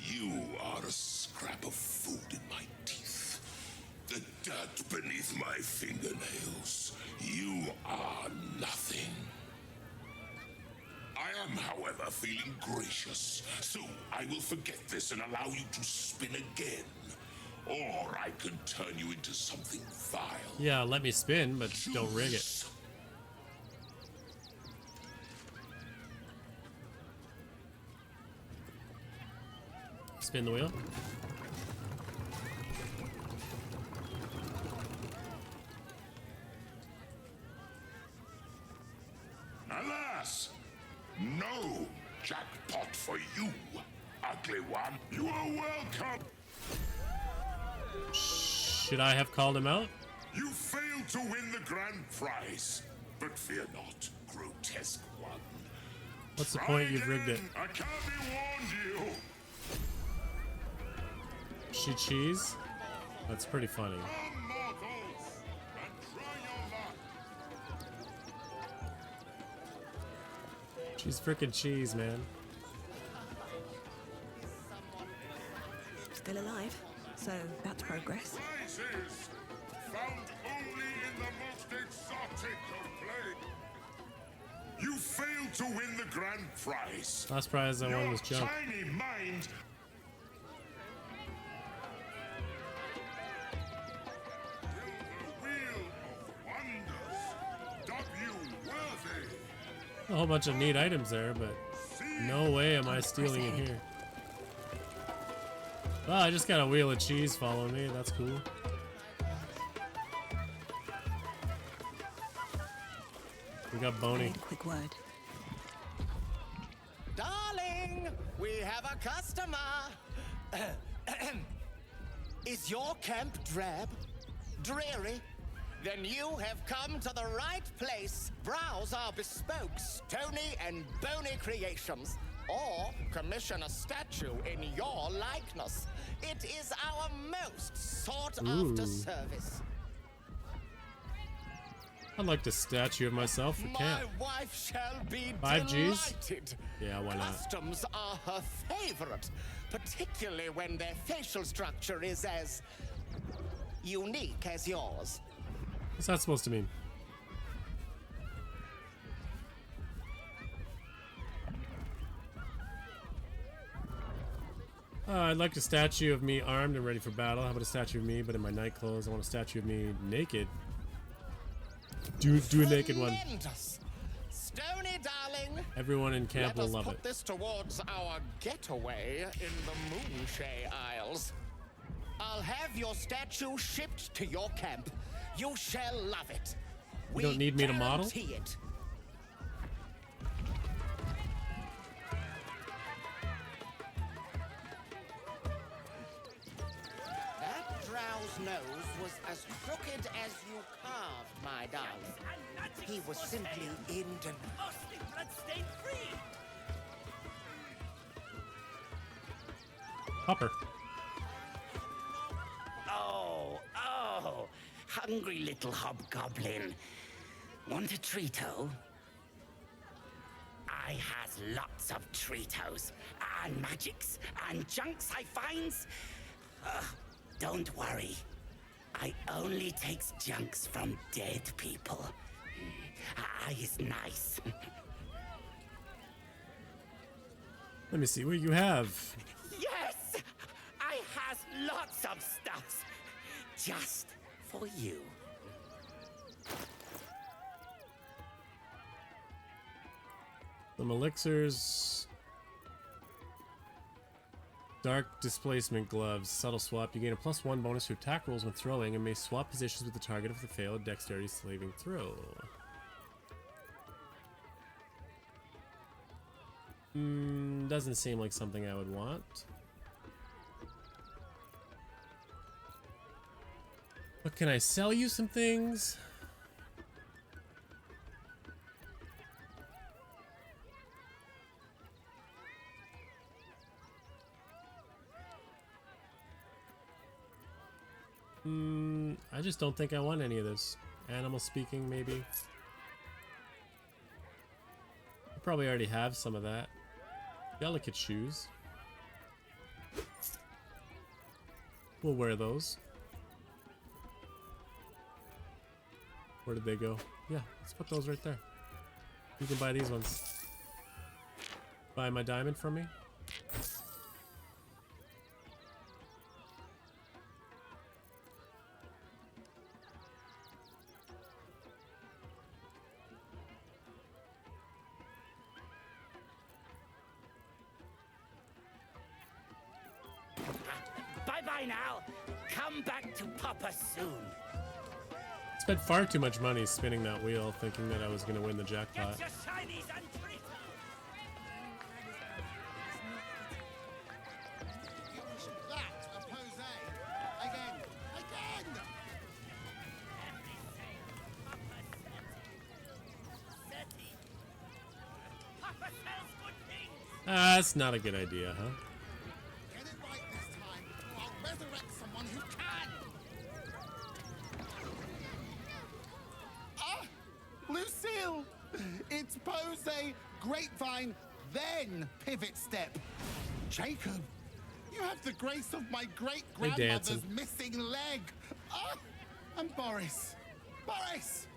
[SPEAKER 20] You are a scrap of food in my teeth. The dirt beneath my fingernails. You are nothing. I am, however, feeling gracious, so I will forget this and allow you to spin again. Or I can turn you into something vile.
[SPEAKER 1] Yeah, let me spin, but don't rig it. Spin the wheel.
[SPEAKER 20] Alas! No jackpot for you, ugly one. You are welcome.
[SPEAKER 1] Should I have called him out?
[SPEAKER 20] You failed to win the grand prize, but fear not, grotesque one.
[SPEAKER 1] What's the point? You've rigged it.
[SPEAKER 20] Akabi warned you.
[SPEAKER 1] She cheese? That's pretty funny. She's freaking cheese, man.
[SPEAKER 2] Still alive, so that's progress.
[SPEAKER 20] Prizes found only in the most exotic of plagues. You failed to win the grand prize.
[SPEAKER 1] Last prize I won was junk.
[SPEAKER 20] Tiny mind.
[SPEAKER 1] A whole bunch of neat items there, but no way am I stealing it here. Oh, I just got a wheel of cheese following me. That's cool. We got Boney.
[SPEAKER 2] Quick word.
[SPEAKER 21] Darling, we have a customer. Is your camp drab? Dreary? Then you have come to the right place. Browse our bespoke, stony and bony creations. or commission a statue in your likeness. It is our most sought-after service.
[SPEAKER 1] I'd like a statue of myself for
[SPEAKER 21] My
[SPEAKER 1] camp.
[SPEAKER 21] wife shall be
[SPEAKER 1] 5 Gs?
[SPEAKER 21] delighted.
[SPEAKER 1] Yeah, why not?
[SPEAKER 21] Customs are her favorite, particularly when their facial structure is as unique as yours.
[SPEAKER 1] What's that supposed to mean? I'd like a statue of me armed and ready for battle. How about a statue of me, but in my night clothes? I want a statue of me naked. Do a naked one.
[SPEAKER 21] Tremendous. Stony, darling.
[SPEAKER 1] Everyone in camp will
[SPEAKER 21] Let us
[SPEAKER 1] love
[SPEAKER 21] put
[SPEAKER 1] it.
[SPEAKER 21] this towards our getaway in the Moonshay Isles. I'll have your statue shipped to your camp. You shall love it.
[SPEAKER 1] You don't need me to model?
[SPEAKER 21] Guarantee it. That drow's nose was as crooked as you carved, my darling. He was simply in denial.
[SPEAKER 1] Hopper.
[SPEAKER 7] Oh, hungry little hobgoblin. Want a treato? I has lots of treatos, and magics, and junks I finds. Don't worry. I only takes junks from dead people. I is nice.
[SPEAKER 1] Let me see what you have.
[SPEAKER 7] Yes! I has lots of stuff. Just for you.
[SPEAKER 1] Some elixirs. Dark displacement gloves. Subtle swap. You gain a +1 bonus to attack rolls when throwing and may swap positions with the target if the failed dexterity saving throw. Doesn't seem like something I would want. But can I sell you some things? I just don't think I want any of this. Animal speaking, maybe. I probably already have some of that. Delicate shoes. We'll wear those. Where did they go? Yeah, let's put those right there. You can buy these ones. Buy my diamond from me.
[SPEAKER 7] Bye-bye now. Come back to Papa soon.
[SPEAKER 1] Spent far too much money spinning that wheel, thinking that I was going to win the jackpot.
[SPEAKER 7] Get your shinies and treats.
[SPEAKER 1] That's not a good idea, huh?
[SPEAKER 21] Get it right this time, or I'll resurrect someone who can! Ah! Lucille! It's pose, grapevine, then pivot step. Jacob, you have the grace of my great-grandmother's missing leg. Ah! And Boris. Boris!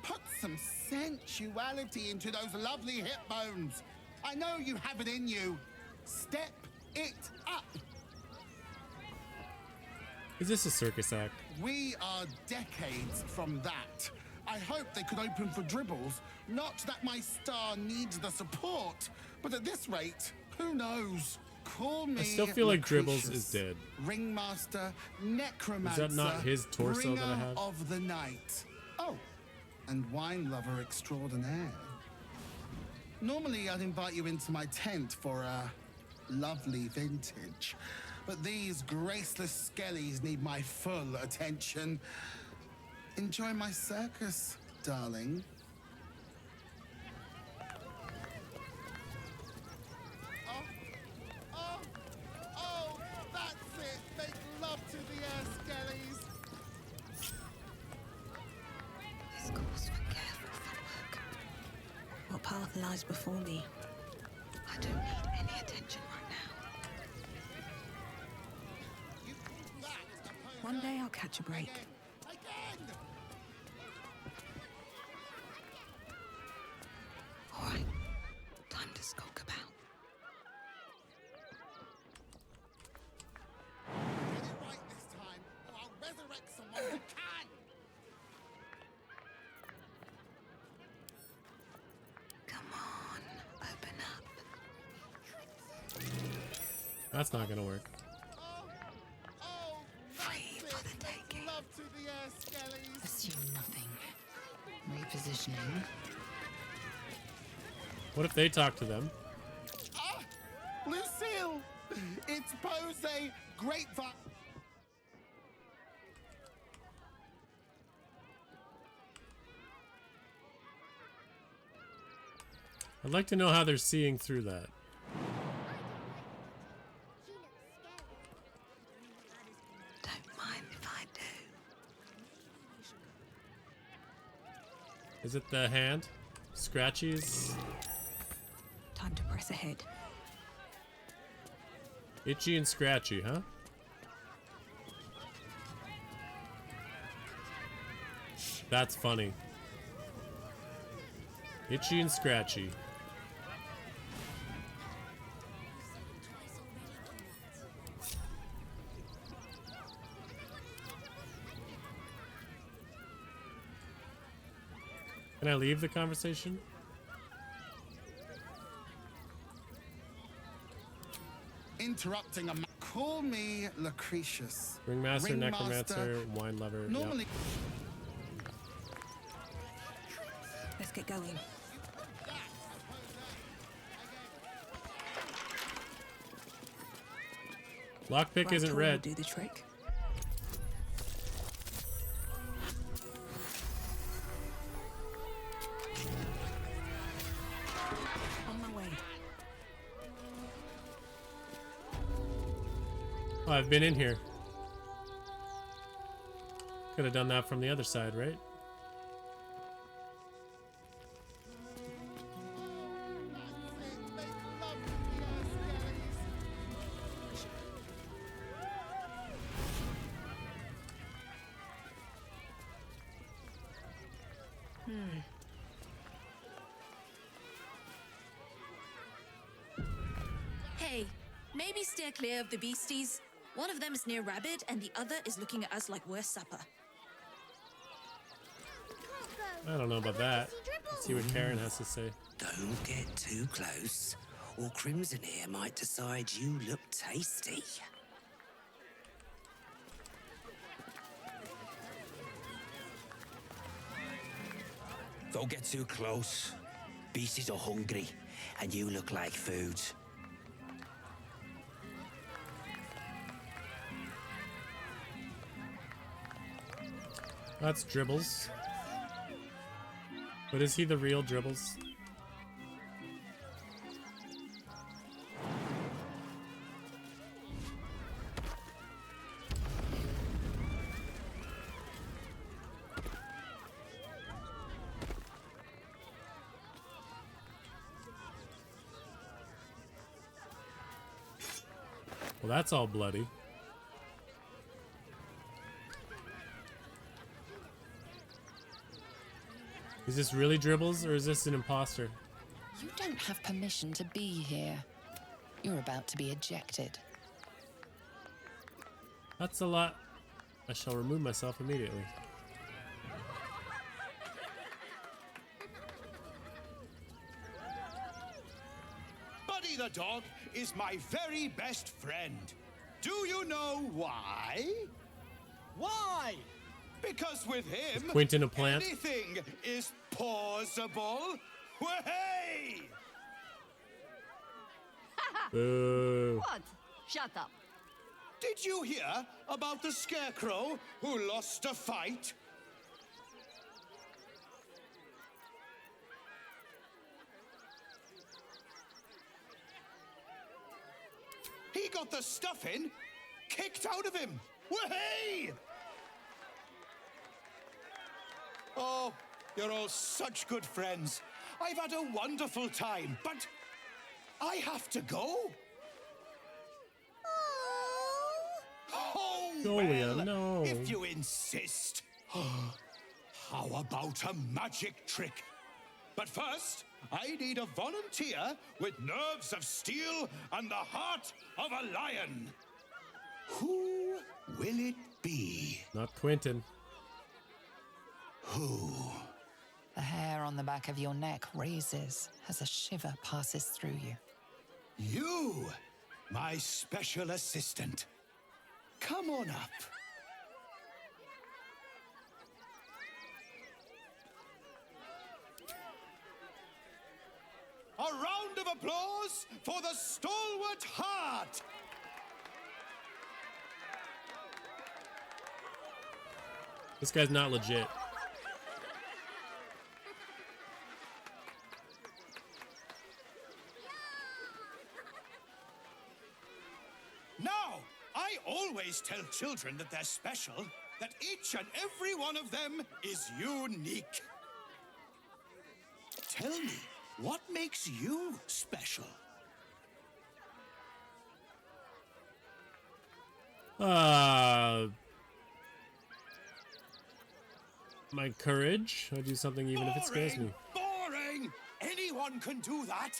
[SPEAKER 21] Put some sensuality into those lovely hip bones. I know you have it in you. Step it up.
[SPEAKER 1] Is this a circus act?
[SPEAKER 21] We are decades from that. I hope they could open for dribbles. Not that my star needs the support, but at this rate, who knows? Call me
[SPEAKER 1] I still feel like Dribbles
[SPEAKER 21] Lucretius,
[SPEAKER 1] is dead.
[SPEAKER 21] Ringmaster, necromancer.
[SPEAKER 1] Is that not his torso that I
[SPEAKER 21] bringer
[SPEAKER 1] have?
[SPEAKER 21] of the night. Oh, and wine lover extraordinaire. Normally, I'd invite you into my tent for a lovely vintage, but these graceless skellies need my full attention. Enjoy my circus, darling.
[SPEAKER 2] lies before me.
[SPEAKER 3] I don't need any attention right now.
[SPEAKER 15] One day I'll catch a break.
[SPEAKER 3] All right, time to skulk about.
[SPEAKER 21] Get it right this time, or I'll resurrect someone who can!
[SPEAKER 3] Come on, open up.
[SPEAKER 1] That's not gonna work.
[SPEAKER 3] Free for the taking.
[SPEAKER 21] Love to the air, Skellies!
[SPEAKER 3] Assume nothing. Repositioning.
[SPEAKER 1] What if they talk to them?
[SPEAKER 21] Ah! Lucille! It's Pose Grapevine.
[SPEAKER 1] I'd like to know how they're seeing through that.
[SPEAKER 3] Don't mind if I do.
[SPEAKER 1] Is it the hand? Scratchies?
[SPEAKER 15] Time to press ahead.
[SPEAKER 1] Itchy and scratchy, huh? That's funny. Itchy and scratchy. Can I leave the conversation?
[SPEAKER 21] Interrupting a call me Lucretius.
[SPEAKER 1] Ringmaster,
[SPEAKER 21] Ringmaster,
[SPEAKER 1] necromancer, wine lover.
[SPEAKER 21] Normally.
[SPEAKER 15] Let's get going.
[SPEAKER 1] Lockpick isn't red.
[SPEAKER 15] Do the trick. On my way.
[SPEAKER 1] Oh, I've been in here. Could have done that from the other side, right?
[SPEAKER 2] Hey, maybe steer clear of the beasties. One of them is near Rabbit, and the other is looking at us like we're supper.
[SPEAKER 1] I don't know about that. Let's see what Karen has to say.
[SPEAKER 7] Don't get too close, or Crimson here might decide you look tasty. Don't get too close. Beasties are hungry, and you look like food.
[SPEAKER 1] That's Dribbles. But is he the real Dribbles? Well, that's all bloody. Is this really Dribbles, or is this an imposter?
[SPEAKER 4] You don't have permission to be here. You're about to be ejected.
[SPEAKER 1] That's a lot. I shall remove myself immediately.
[SPEAKER 11] Buddy the dog is my very best friend. Do you know why? Why? Because with him,
[SPEAKER 1] Quentin a plant?
[SPEAKER 11] anything is possible. Way!
[SPEAKER 1] Boo.
[SPEAKER 5] What? Shut up.
[SPEAKER 11] Did you hear about the scarecrow who lost a fight? He got the stuffing kicked out of him. Way! Oh, you're all such good friends.
[SPEAKER 21] I've had a wonderful time, but I have to go. Oh,
[SPEAKER 1] Julia,
[SPEAKER 21] well,
[SPEAKER 1] no.
[SPEAKER 21] if you insist. How about a magic trick? But first, I need a volunteer with nerves of steel and the heart of a lion. Who will it be?
[SPEAKER 1] Not Quentin.
[SPEAKER 21] Who?
[SPEAKER 4] The hair on the back of your neck raises as a shiver passes through you.
[SPEAKER 21] You, my special assistant. Come on up. A round of applause for the stalwart heart.
[SPEAKER 1] This guy's not legit.
[SPEAKER 21] Now, I always tell children that they're special, that each and every one of them is unique. Tell me, what makes you special?
[SPEAKER 1] My courage. I do something even if it scares me.
[SPEAKER 21] Boring! Anyone can do that.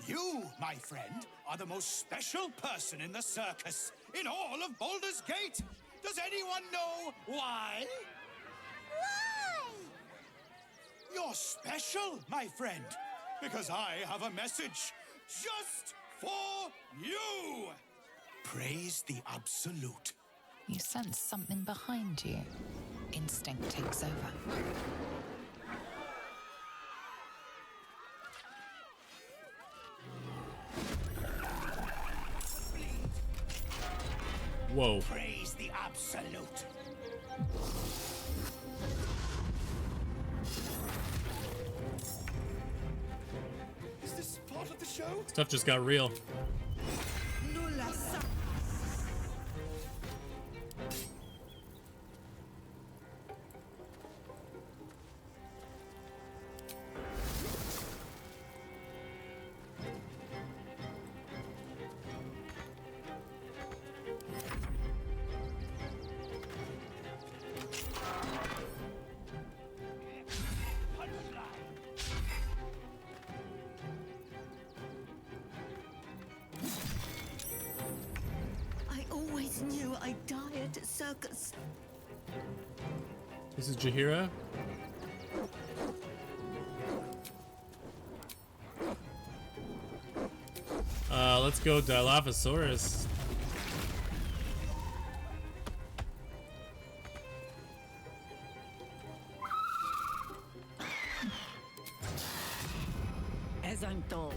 [SPEAKER 21] You, my friend, are the most special person in the circus, in all of Baldur's Gate. Does anyone know why?
[SPEAKER 17] Why?
[SPEAKER 21] You're special, my friend, because I have a message just for you. Praise the Absolute.
[SPEAKER 4] You sense something behind you. Instinct takes over.
[SPEAKER 1] Whoa.
[SPEAKER 21] Praise the Absolute. Is this part of the show?
[SPEAKER 1] Stuff just got real.
[SPEAKER 17] I always knew I'd die at a circus.
[SPEAKER 1] This is Jahira. Let's go Dilophosaurus.
[SPEAKER 15] As I'm told.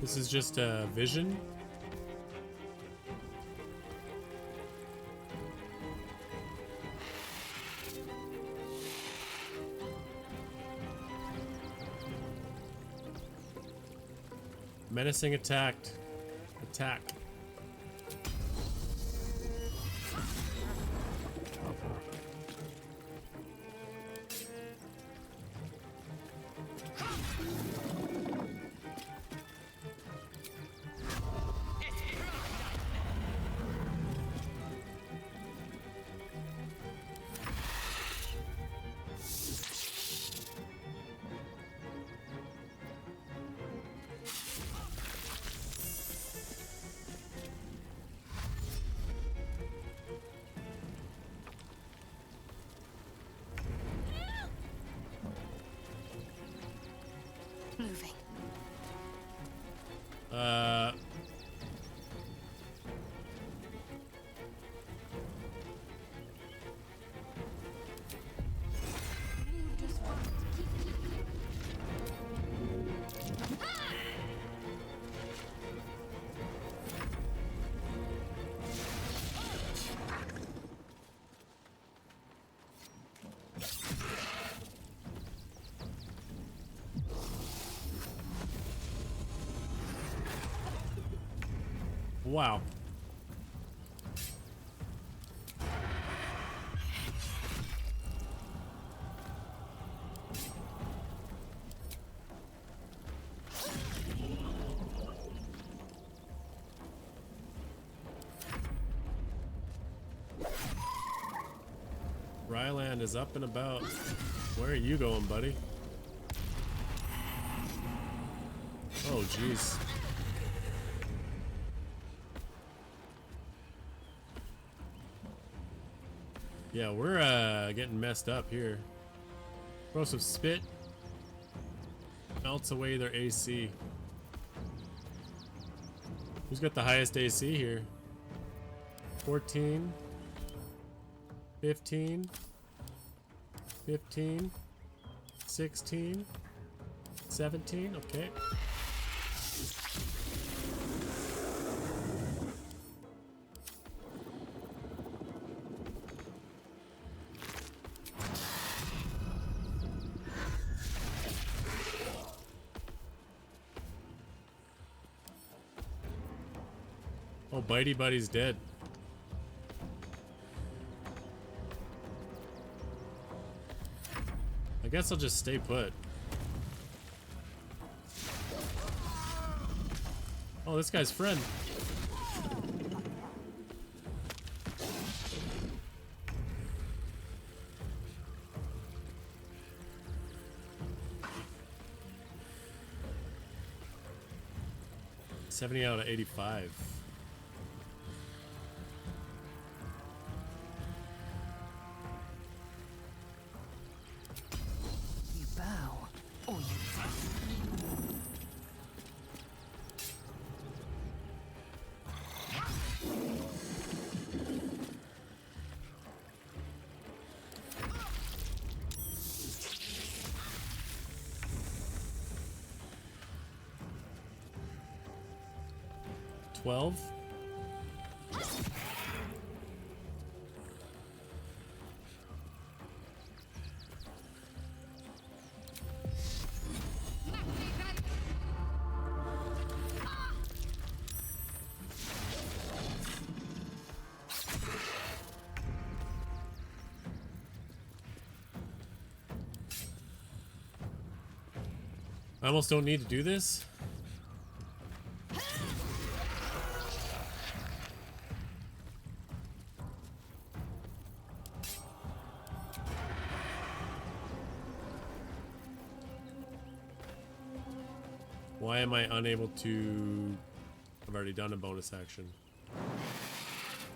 [SPEAKER 1] This is just a vision. Menacing attack. Wow. Ryland is up and about. Where are you going, buddy? Oh, jeez. Yeah, we're getting messed up here. Explosive spit melts away their AC. Who's got the highest AC here? 14, 15, 15, 16, 17, okay. Oh, Bitey Buddy's dead. I guess I'll just stay put. Oh, this guy's friend. $70 out of 85.
[SPEAKER 4] You bow, or you... $12. I almost don't need to do this. Why am I unable to... I've already done a bonus action.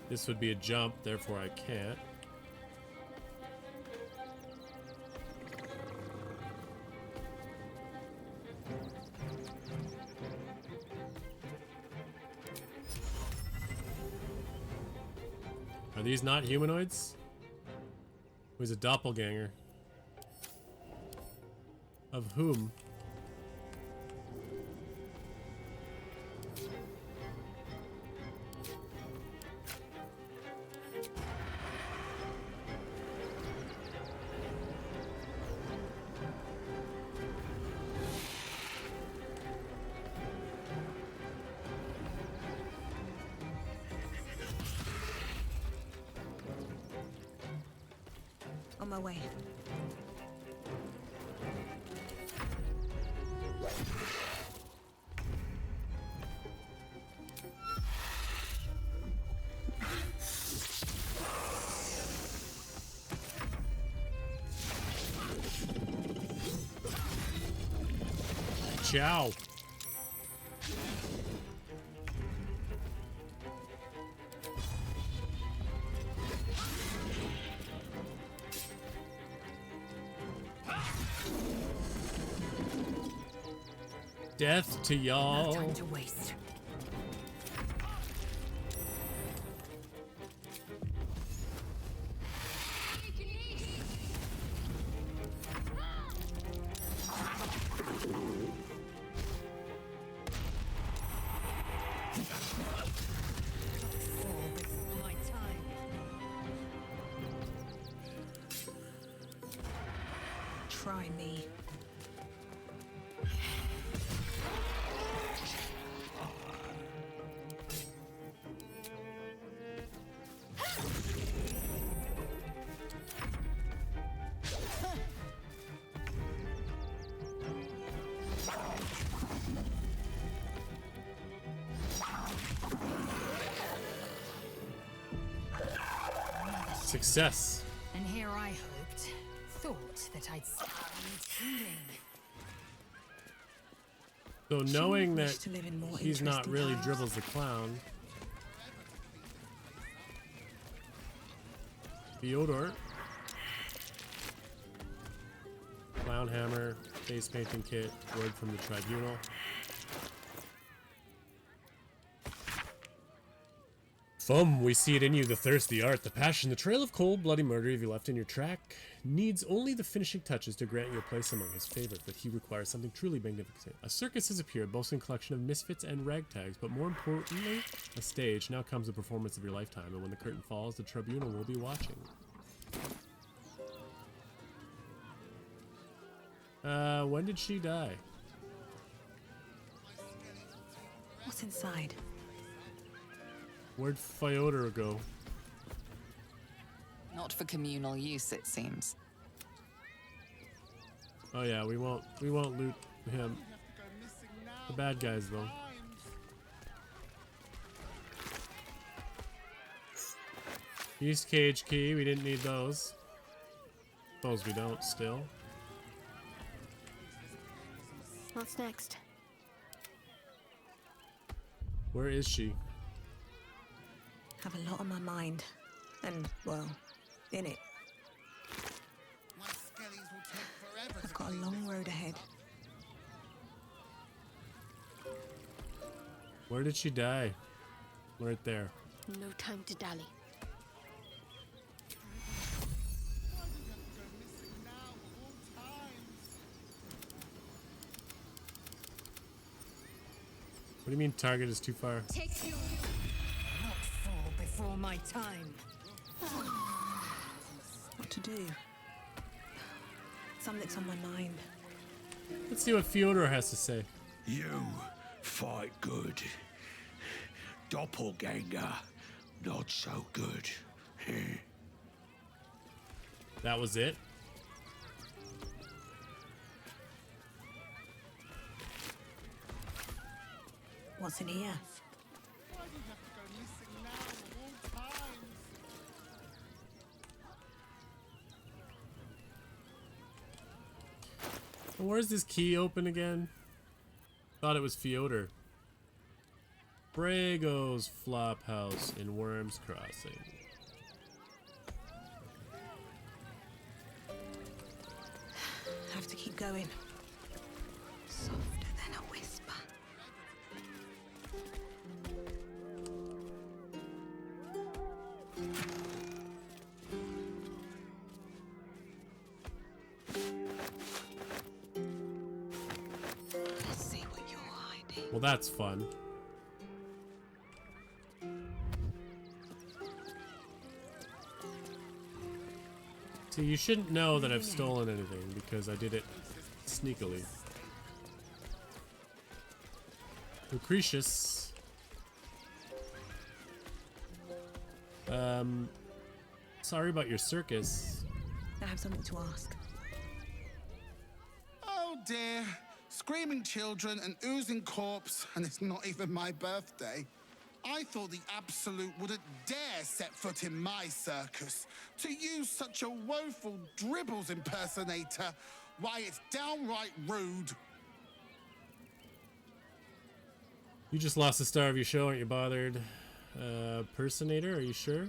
[SPEAKER 4] This would be a jump, therefore I can't. Are these not humanoids? Who's a doppelganger? Of whom?
[SPEAKER 3] On my way.
[SPEAKER 1] Ciao. Death to y'all.
[SPEAKER 3] No time to waste. Try me.
[SPEAKER 1] Success.
[SPEAKER 5] And here I thought that I'd see tingling.
[SPEAKER 1] So knowing
[SPEAKER 5] wish
[SPEAKER 1] that
[SPEAKER 5] to live in more
[SPEAKER 1] he's not
[SPEAKER 5] interesting
[SPEAKER 1] really
[SPEAKER 5] times.
[SPEAKER 1] Dribbles the Clown. Theodore. Clown hammer, face painting kit, word from the tribunal. Fum, we see it in you, the thirst, the art, the passion, the trail of cold, bloody murder you left in your track. Needs only the finishing touches to grant you a place among his favorites, but he requires something truly magnificent. A circus has appeared, boasting a collection of misfits and ragtags, but more importantly, a stage. Now comes the performance of your lifetime, and when the curtain falls, the tribunal will be watching. When did she die?
[SPEAKER 5] What's inside?
[SPEAKER 1] Where'd Fyodor go?
[SPEAKER 4] Not for communal use, it seems.
[SPEAKER 1] Oh yeah, we won't loot him. The bad guys though. Beast cage key, we didn't need those. Suppose we don't still.
[SPEAKER 17] What's next?
[SPEAKER 1] Where is she?
[SPEAKER 5] Have a lot on my mind. And, well, in it. I've got a long road ahead.
[SPEAKER 1] Where did she die? Right there.
[SPEAKER 17] No time to dally.
[SPEAKER 1] What do you mean target is too far?
[SPEAKER 5] Take you. Not fall before my time. What to do? Something's on my mind.
[SPEAKER 1] Let's see what Fyodor has to say.
[SPEAKER 11] You fight good. Doppelganger, not so good.
[SPEAKER 1] That was it?
[SPEAKER 5] What's in here?
[SPEAKER 1] Where's this key open again? Thought it was Fyodor. Brago's Flop House in Worms Crossing.
[SPEAKER 5] Have to keep going. Softer than a whisper. Let's see what you're hiding.
[SPEAKER 1] Well, that's fun. See, you shouldn't know that I've stolen anything because I did it sneakily. Lucretius. Sorry about your circus.
[SPEAKER 5] I have something to ask.
[SPEAKER 21] Oh dear. Screaming children, an oozing corpse, and it's not even my birthday. I thought the Absolute wouldn't dare set foot in my circus. To use such a woeful Dribbles impersonator, why, it's downright rude.
[SPEAKER 1] You just lost the star of your show, aren't you bothered? Personator, are you sure?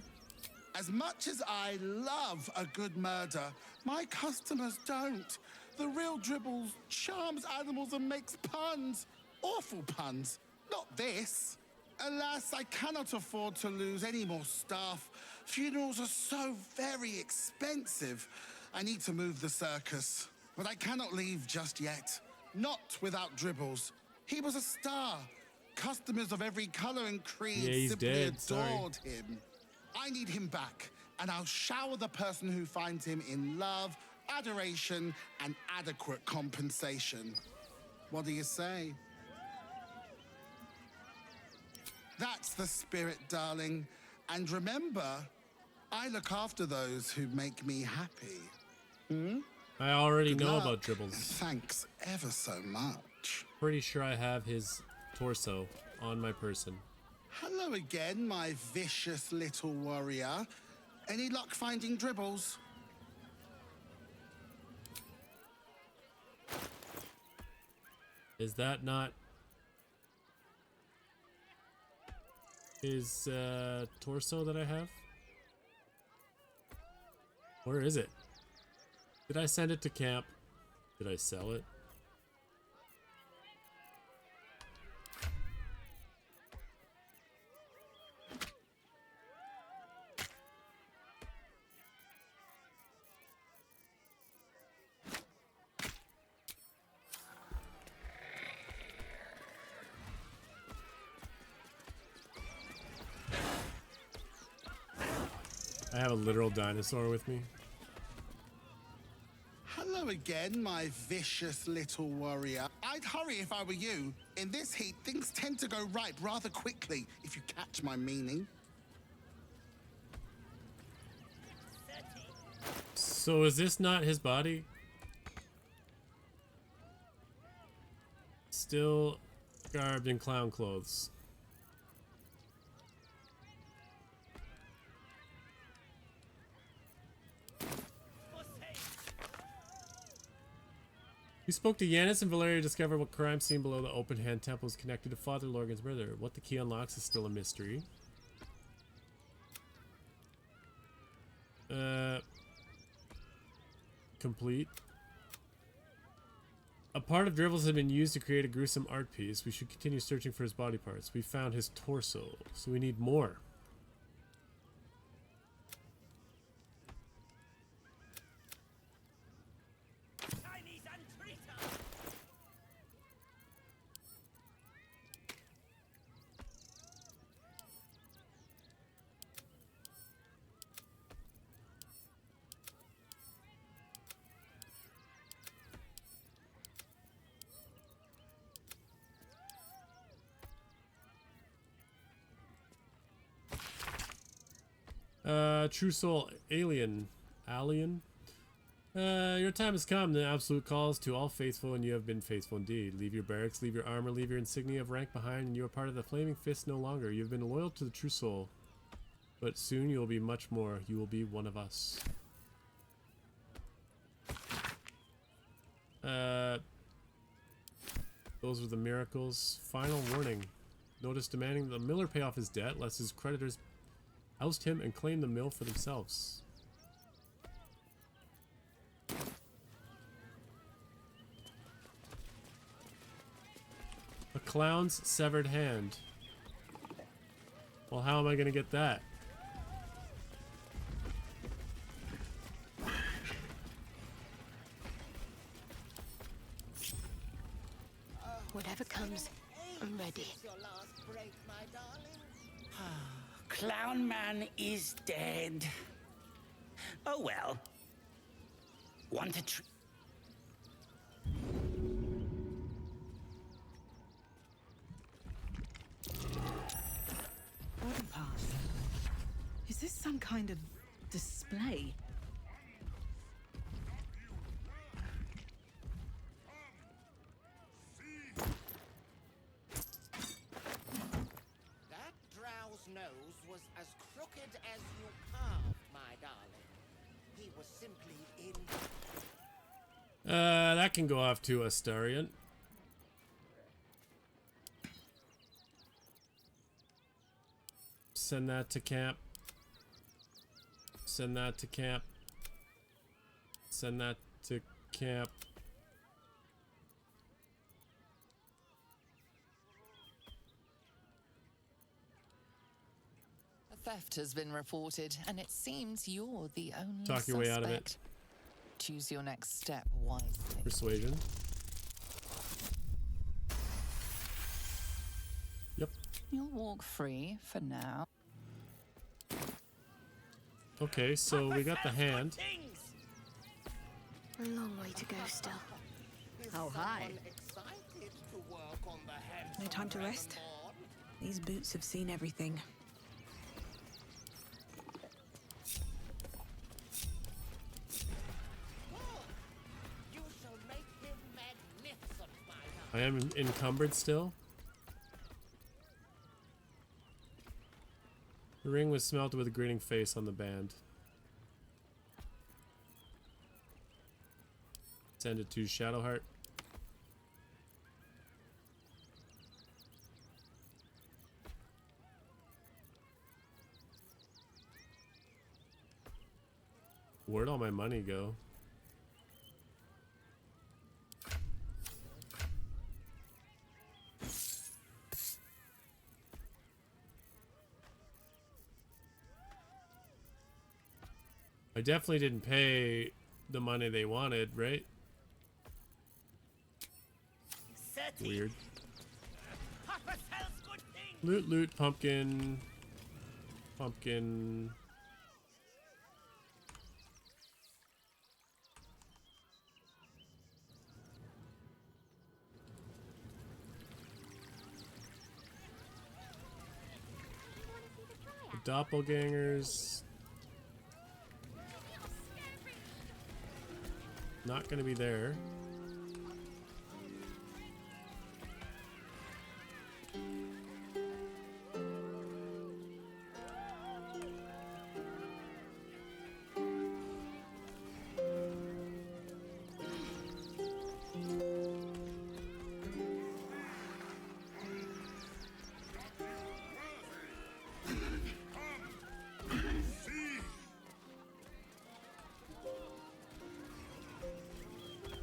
[SPEAKER 21] As much as I love a good murder, my customers don't. The real Dribbles charms animals and makes puns. Awful puns. Not this. Alas, I cannot afford to lose any more staff. Funerals are so very expensive. I need to move the circus. But I cannot leave just yet. Not without Dribbles. He was a star. Customers of every color and creed
[SPEAKER 1] he's
[SPEAKER 21] simply
[SPEAKER 1] dead. Sorry.
[SPEAKER 21] adored him. I need him back, and I'll shower the person who finds him in love, adoration, and adequate compensation. What do you say? That's the spirit, darling. And remember, I look after those who make me happy.
[SPEAKER 1] I already
[SPEAKER 21] Good
[SPEAKER 1] know
[SPEAKER 21] luck.
[SPEAKER 1] about Dribbles.
[SPEAKER 21] Thanks ever so much.
[SPEAKER 1] Pretty sure I have his torso on my person.
[SPEAKER 21] Hello again, my vicious little warrior. Any luck finding dribbles?
[SPEAKER 1] Is that not his torso that I have? Where is it? Did I send it to camp? Did I sell it? I have a literal dinosaur with me.
[SPEAKER 21] Hello again, my vicious little warrior. I'd hurry if I were you. In this heat, things tend to go ripe rather quickly, if you catch my meaning.
[SPEAKER 1] So is this not his body? Still garbed in clown clothes. We spoke to Yanis and Valeria to discover what crime scene below the open hand temple is connected to Father Lorgan's murder. What the key unlocks is still a mystery. Complete. A part of Dribbles had been used to create a gruesome art piece. We should continue searching for his body parts. We found his torso, so we need more. True Soul Alien. Your time has come. The absolute calls to all faithful, and you have been faithful indeed. Leave your barracks, leave your armor, leave your insignia of rank behind, and you are part of the Flaming Fist no longer. You have been loyal to the True Soul, but soon you will be much more. You will be one of us. Those were the miracles. Final warning. Notice demanding that the miller pay off his debt, lest his creditors oust him and claim the mill for themselves. A clown's severed hand. Well, how am I going to get that?
[SPEAKER 9] Whatever comes, I'm ready.
[SPEAKER 7] Clown Man is dead. Oh well. Want a treat?
[SPEAKER 18] Body parts. Is this some kind of display?
[SPEAKER 22] That drow's nose was as crooked as you carved, my darling. He was simply in...
[SPEAKER 1] That can go off to Astarion. Send that to camp. Send that to camp. Send that to camp.
[SPEAKER 4] A theft has been reported, and it seems you're the only
[SPEAKER 1] Talk your way out of it.
[SPEAKER 4] suspect. Choose your next step wisely.
[SPEAKER 1] Persuasion. Yep.
[SPEAKER 4] You'll walk free for now.
[SPEAKER 1] Okay, so we got the hand.
[SPEAKER 9] A long way to go still.
[SPEAKER 5] Oh, hi. No time to rest? These boots have seen everything.
[SPEAKER 1] I am encumbered still. The ring was smelted with a grinning face on the band. Send it to Shadowheart. Where'd all my money go? I definitely didn't pay the money they wanted, right? Weird. Loot, loot, pumpkin. Pumpkin. The doppelgangers. Not gonna be there.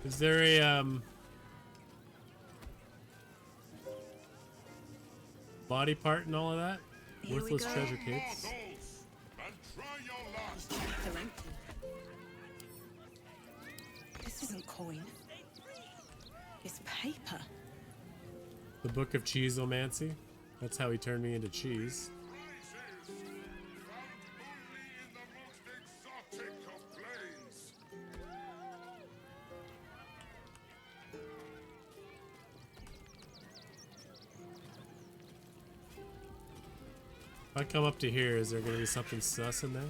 [SPEAKER 1] Is there a body part and all of that? Worthless treasure cakes.
[SPEAKER 5] This isn't coin. It's paper.
[SPEAKER 1] The Book of Cheeseomancy. That's how he turned me into cheese. If I come up to here, is there going to be something sus in there?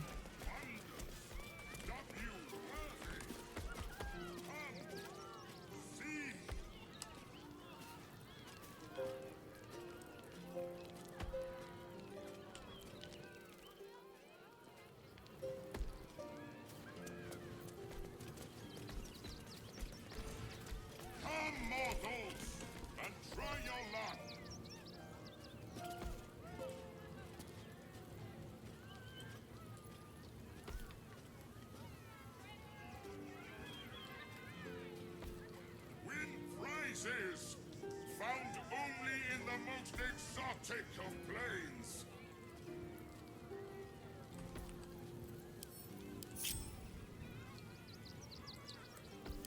[SPEAKER 20] Found only in the most exotic of plains.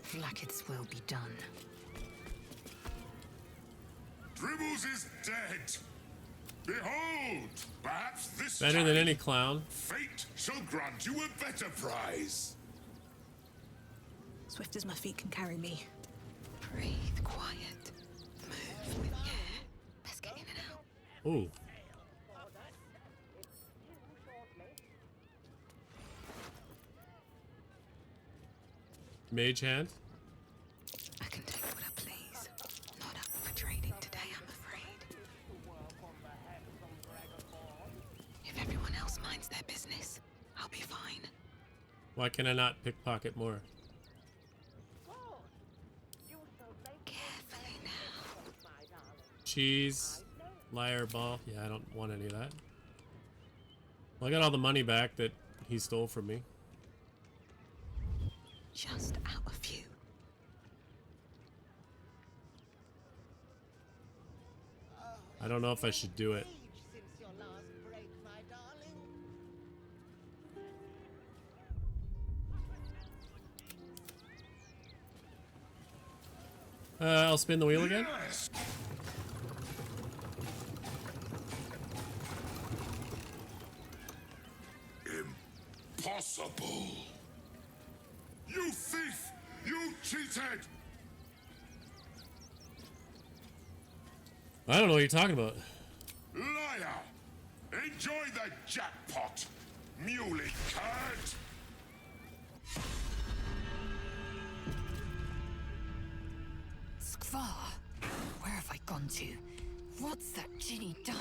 [SPEAKER 15] Flackett's will be done.
[SPEAKER 20] Dribbles is dead. Behold, perhaps this
[SPEAKER 1] Better
[SPEAKER 20] time
[SPEAKER 1] than any clown.
[SPEAKER 20] fate shall grant you a better prize.
[SPEAKER 5] Swift as my feet can carry me.
[SPEAKER 15] Breathe quiet. Move with care. Let's get in and out.
[SPEAKER 1] Ooh. Mage hand.
[SPEAKER 15] I can take what I please. Not up for trading today, I'm afraid. If everyone else minds their business, I'll be fine.
[SPEAKER 1] Why can I not pickpocket more?
[SPEAKER 15] Carefully now.
[SPEAKER 1] Cheese. Liar ball. Yeah, I don't want any of that. Well, I got all the money back that he stole from me.
[SPEAKER 15] Just out a few.
[SPEAKER 1] I don't know if I should do it. I'll spin the wheel again.
[SPEAKER 20] Yes. Impossible. You thief! You cheated!
[SPEAKER 1] I don't know what you're talking about.
[SPEAKER 20] Liar! Enjoy the jackpot, muley curd!
[SPEAKER 15] Skvar, where have I gone to? What's that Ginny done?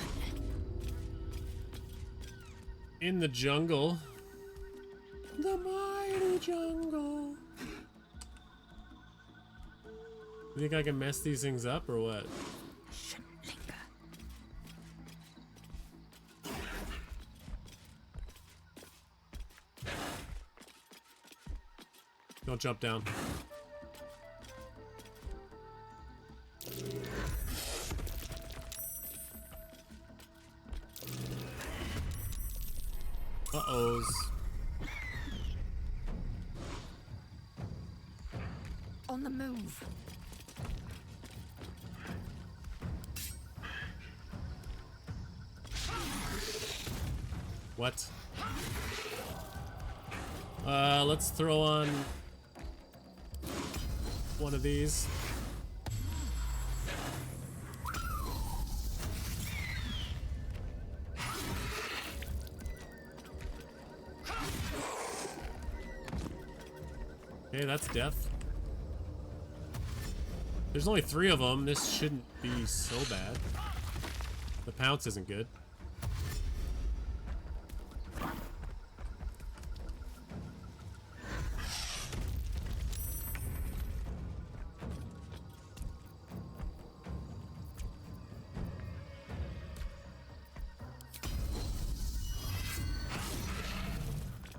[SPEAKER 1] In the jungle. The mighty jungle. You think I can mess these things up or what?
[SPEAKER 3] Shouldn't linger.
[SPEAKER 1] Don't jump down. Uh-ohs.
[SPEAKER 3] On the move.
[SPEAKER 1] What? Let's throw on one of these. Okay, that's death. There's only 3 of them. This shouldn't be so bad. The pounce isn't good.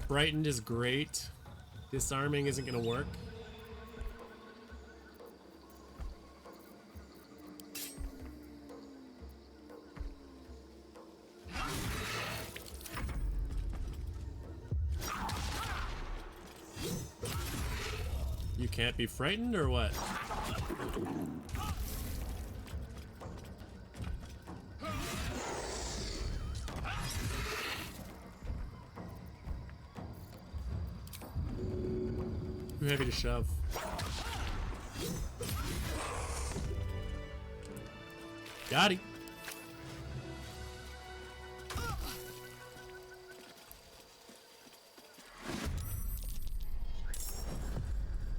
[SPEAKER 1] Frightened is great. Disarming isn't gonna work. You can't be frightened or what? Too heavy to shove. Got him.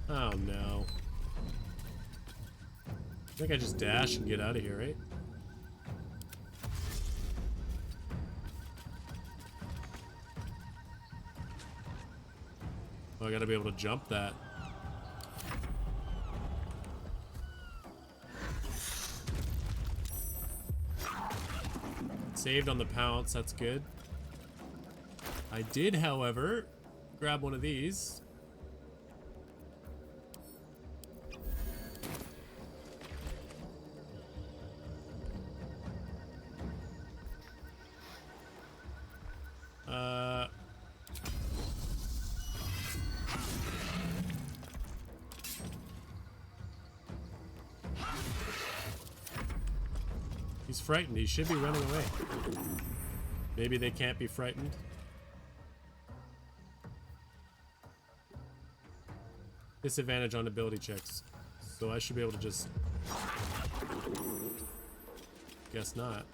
[SPEAKER 1] Oh no. I think I just dash and get out of here, right? Oh, I gotta be able to jump that. Saved on the pounce, that's good. I did, however, grab one of these. He's frightened. He should be running away. Maybe they can't be frightened. Disadvantage on ability checks. So I should be able to just... Guess not.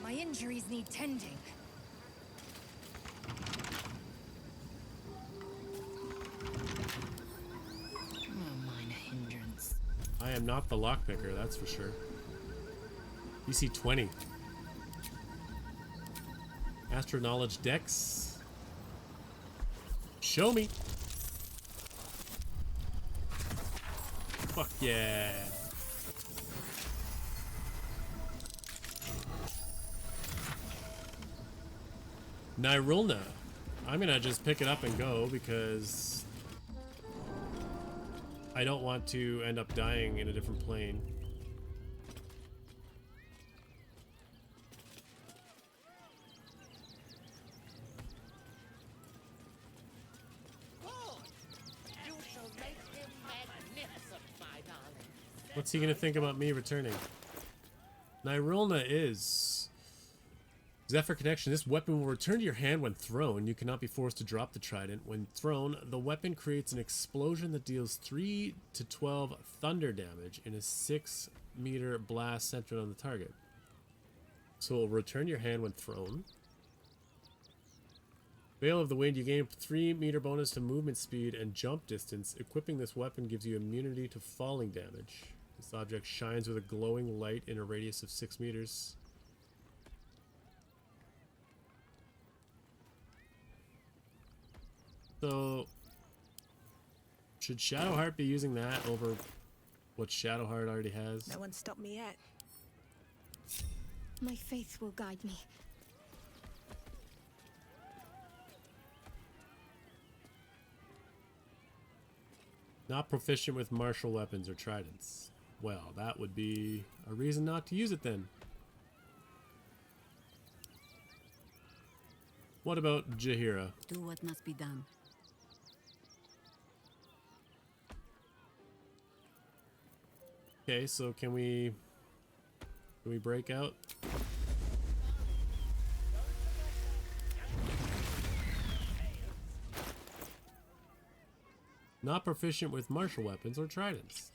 [SPEAKER 2] My injuries need tending.
[SPEAKER 3] Minor hindrance.
[SPEAKER 1] I am not the lockpicker, that's for sure. DC 20. Astro Knowledge Dex. Show me. Fuck yeah. Nirulna. I'm gonna just pick it up and go because I don't want to end up dying in a different plane.
[SPEAKER 22] You shall make him magnificent, my darling.
[SPEAKER 1] What's he gonna think about me returning? Nirulna is Zephyr Connection. This weapon will return to your hand when thrown. You cannot be forced to drop the trident. When thrown, the weapon creates an explosion that deals 3 to 12 thunder damage in a 6-meter blast centered on the target. So it will return your hand when thrown. Veil of the Wind, you gain 3-meter bonus to movement speed and jump distance. Equipping this weapon gives you immunity to falling damage. This object shines with a glowing light in a radius of 6 meters. So, should Shadowheart be using that over what Shadowheart already has?
[SPEAKER 5] No one stopped me yet.
[SPEAKER 9] My faith will guide me.
[SPEAKER 1] Not proficient with martial weapons or tridents. Well, that would be a reason not to use it then. What about Jaheira?
[SPEAKER 15] Do what must be done.
[SPEAKER 1] Okay, so can we break out? Not proficient with martial weapons or tridents.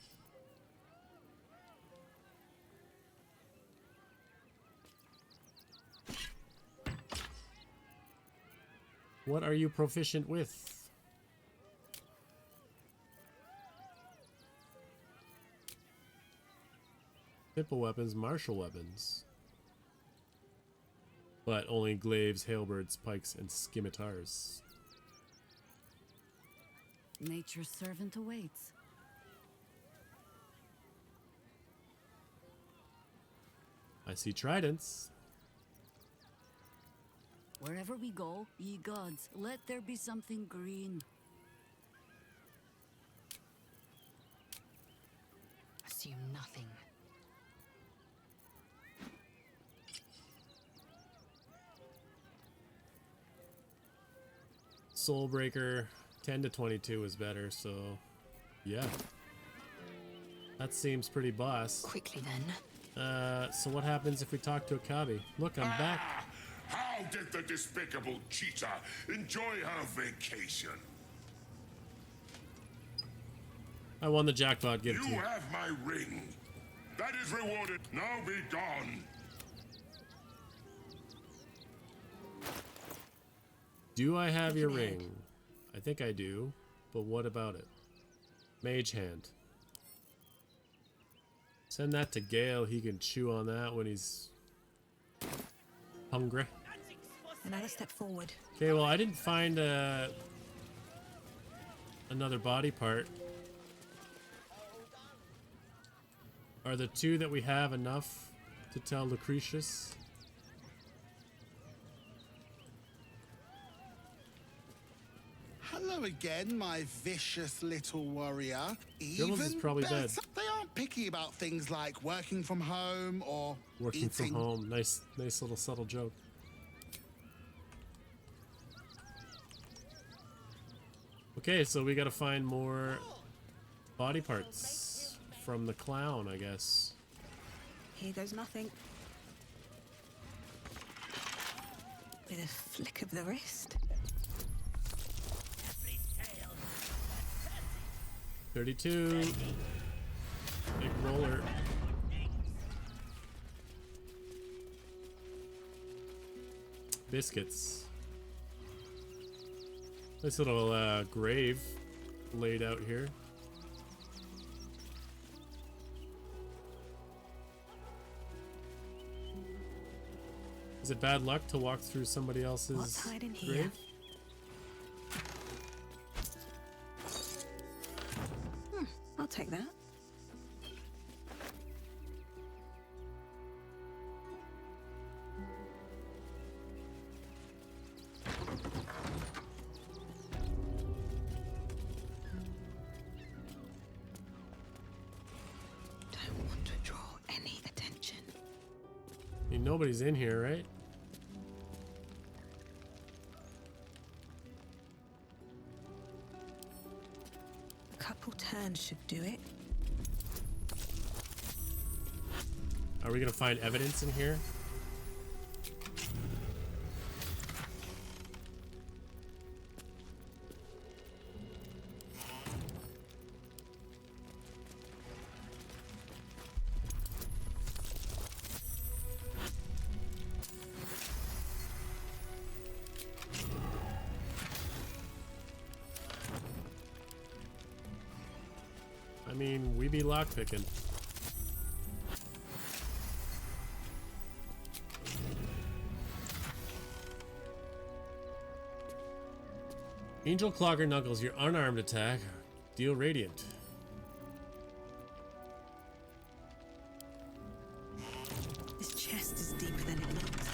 [SPEAKER 1] What are you proficient with? Simple weapons, martial weapons. But only glaives, halberds, pikes, and scimitars.
[SPEAKER 15] Nature's servant awaits.
[SPEAKER 1] I see tridents.
[SPEAKER 15] Wherever we go, ye gods, let there be something green.
[SPEAKER 3] Assume nothing.
[SPEAKER 1] Soulbreaker 10 to 22 is better, so yeah. That seems pretty boss.
[SPEAKER 3] Quickly then.
[SPEAKER 1] So what happens if we talk to Akabi? Look, I'm back.
[SPEAKER 20] How did the despicable cheetah enjoy her vacation?
[SPEAKER 1] I won the jackpot, give it to
[SPEAKER 20] You
[SPEAKER 1] me.
[SPEAKER 20] have my ring. That is rewarded. Now be gone.
[SPEAKER 1] Do I have your ring? I think I do, but what about it? Mage hand. Send that to Gale. He can chew on that when he's hungry.
[SPEAKER 5] Another step forward.
[SPEAKER 1] Okay, well, I didn't find another body part. Are the 2 that we have enough to tell Lucretius?
[SPEAKER 21] Hello again, my vicious little warrior.
[SPEAKER 1] Dribbles is probably dead.
[SPEAKER 21] They aren't picky about things like working from home or
[SPEAKER 1] Working
[SPEAKER 21] eating.
[SPEAKER 1] from home. Nice little subtle joke. Okay, so we gotta find more body parts from the clown, I guess.
[SPEAKER 5] Here goes nothing. With a flick of the wrist.
[SPEAKER 1] 32. Big roller. Biscuits. Nice little grave laid out here. Is it bad luck to walk through somebody else's
[SPEAKER 5] What's hiding here?
[SPEAKER 1] grave?
[SPEAKER 5] I'll take that. Don't want to draw any attention.
[SPEAKER 1] I mean, nobody's in here, right?
[SPEAKER 5] A couple turns should do it.
[SPEAKER 1] Are we gonna find evidence in here? I mean, we be lockpicking. Angel Clogger Knuckles, your unarmed attack. Deal radiant.
[SPEAKER 5] This chest is deeper than it looks.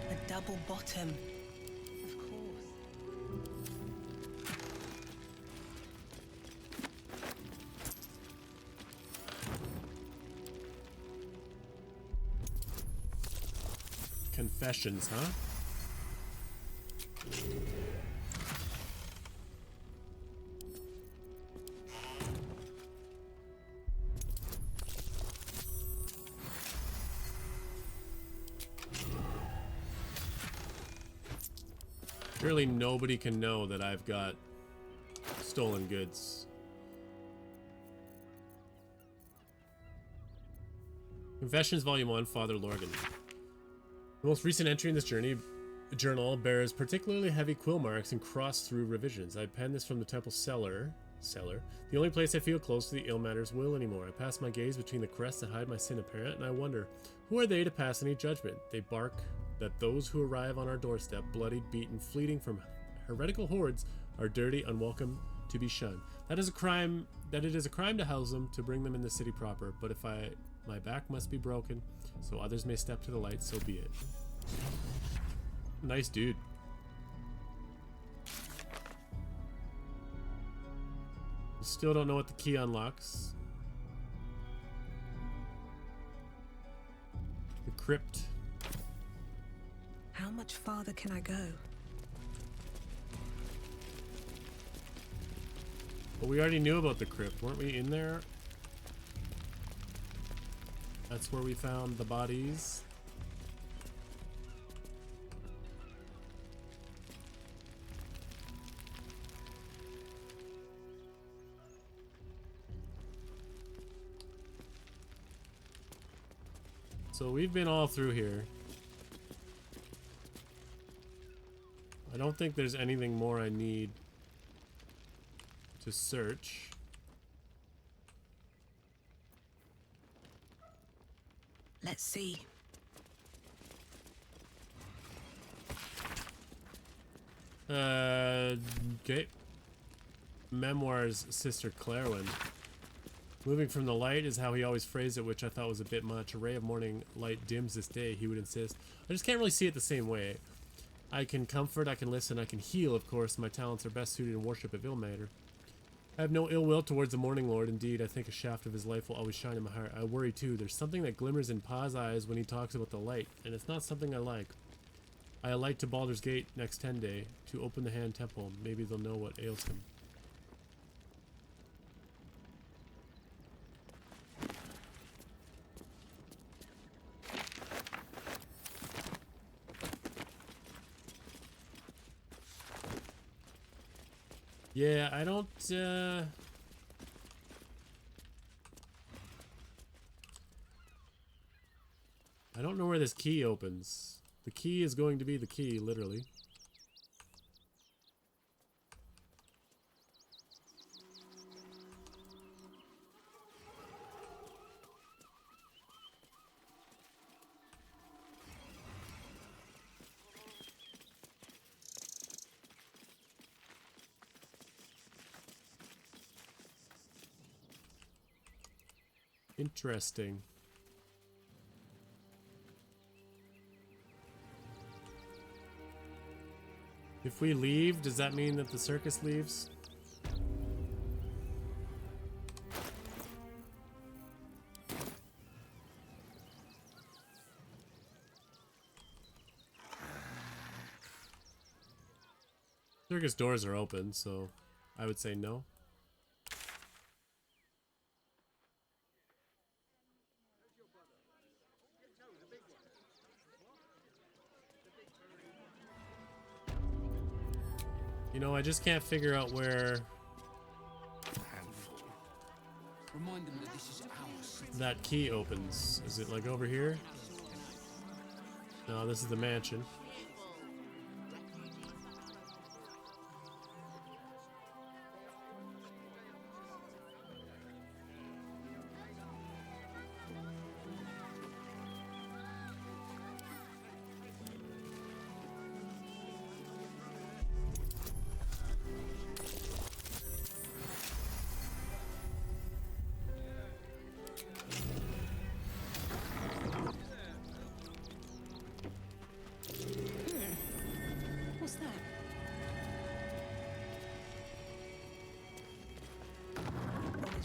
[SPEAKER 5] A double bottom. Of course.
[SPEAKER 1] Confessions, huh? Surely nobody can know that I've got stolen goods. Confessions, Volume 1, Father Lorgan. The most recent entry in this journal bears particularly heavy quill marks and cross-through revisions. I penned this from the temple cellar, the only place I feel close to the Illmatter's will anymore. I pass my gaze between the crests that hide my sin apparent, and I wonder, who are they to pass any judgment? They bark that those who arrive on our doorstep, bloodied, beaten, fleeting from heretical hordes, are dirty, unwelcome, to be shunned. That is a crime. That it is a crime to house them, to bring them in the city proper. But if my back must be broken, so others may step to the light, so be it. Nice dude. Still don't know what the key unlocks. The crypt.
[SPEAKER 5] How much farther can I go?
[SPEAKER 1] Well, we already knew about the crypt. Weren't we in there? That's where we found the bodies. So we've been all through here. I don't think there's anything more I need to search.
[SPEAKER 5] Let's see.
[SPEAKER 1] Okay. Memoirs, Sister Clairwyn. Moving from the light is how he always phrased it, which I thought was a bit much. A ray of morning light dims this day, he would insist. I just can't really see it the same way. I can comfort, I can listen, I can heal, of course. My talents are best suited in worship of Ilmater. I have no ill will towards the Morning Lord. Indeed, I think a shaft of his life will always shine in my heart. I worry too. There's something that glimmers in Pa's eyes when he talks about the light, and it's not something I like. I alight to Baldur's Gate next 10 day to open the Hand Temple. Maybe they'll know what ails him. Yeah, I don't, I don't know where this key opens. The key is going to be the key, literally. Interesting. If we leave, does that mean that the circus leaves? Circus doors are open, so I would say no. You know, I just can't figure out where
[SPEAKER 13] Remind them that this is ours.
[SPEAKER 1] that key opens. Is it like over here? No, this is the mansion.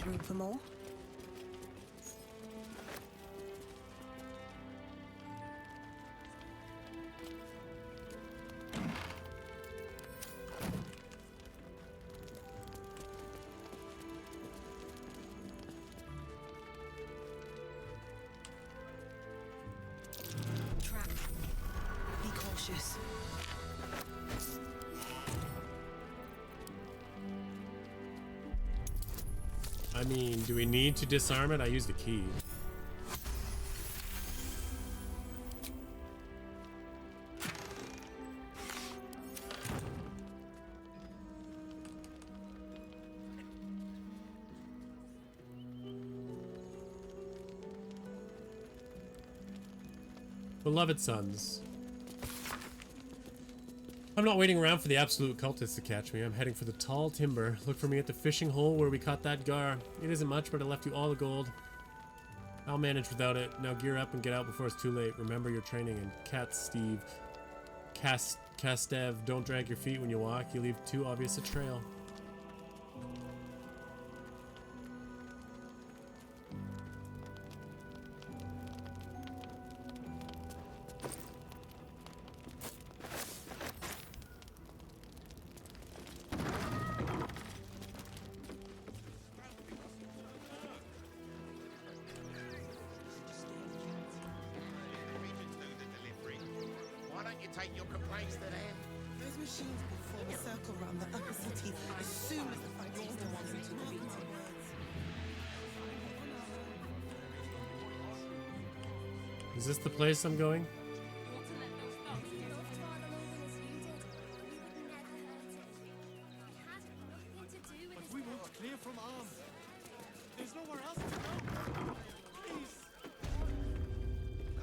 [SPEAKER 5] There's room for more. Trap. Be cautious.
[SPEAKER 1] I mean, do we need to disarm it? I use the key. Beloved sons. I'm not waiting around for the absolute cultists to catch me. I'm heading for the tall timber. Look for me at the fishing hole where we caught that gar. It isn't much, but I left you all the gold. I'll manage without it. Now gear up and get out before it's too late. Remember your training. And Castev, don't drag your feet when you walk. You leave too obvious a trail.
[SPEAKER 22] Why don't you take your complaints to them?
[SPEAKER 18] Those machines perform a circle round the upper city as soon as the fight is done.
[SPEAKER 1] Is this the place I'm going?
[SPEAKER 11] But we want to clear from arms. There's nowhere else to go. Please.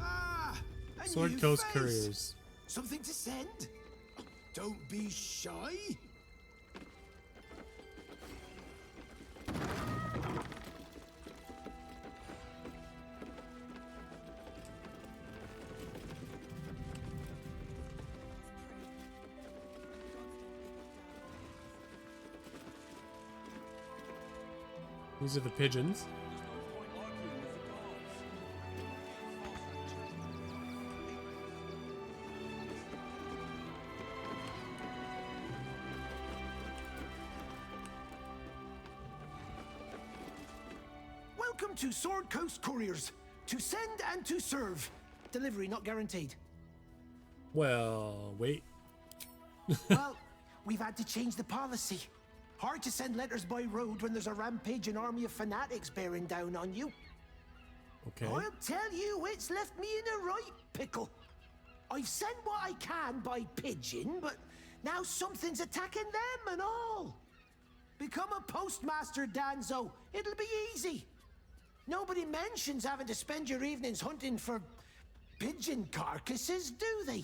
[SPEAKER 8] Ah! A
[SPEAKER 1] Sword
[SPEAKER 8] new
[SPEAKER 1] Coast
[SPEAKER 8] face.
[SPEAKER 1] Couriers.
[SPEAKER 8] Something to send? Don't be shy.
[SPEAKER 1] These are the pigeons.
[SPEAKER 8] Welcome to Sword Coast Couriers. To send and to serve. Delivery not guaranteed.
[SPEAKER 1] Well, wait.
[SPEAKER 8] Well, we've had to change the policy. Hard to send letters by road when there's a rampaging army of fanatics bearing down on you.
[SPEAKER 1] Okay.
[SPEAKER 8] I'll tell you, it's left me in a right pickle. I've sent what I can by pigeon, but now something's attacking them and all. Become a postmaster, Danzo. It'll be easy. Nobody mentions having to spend your evenings hunting for pigeon carcasses, do they?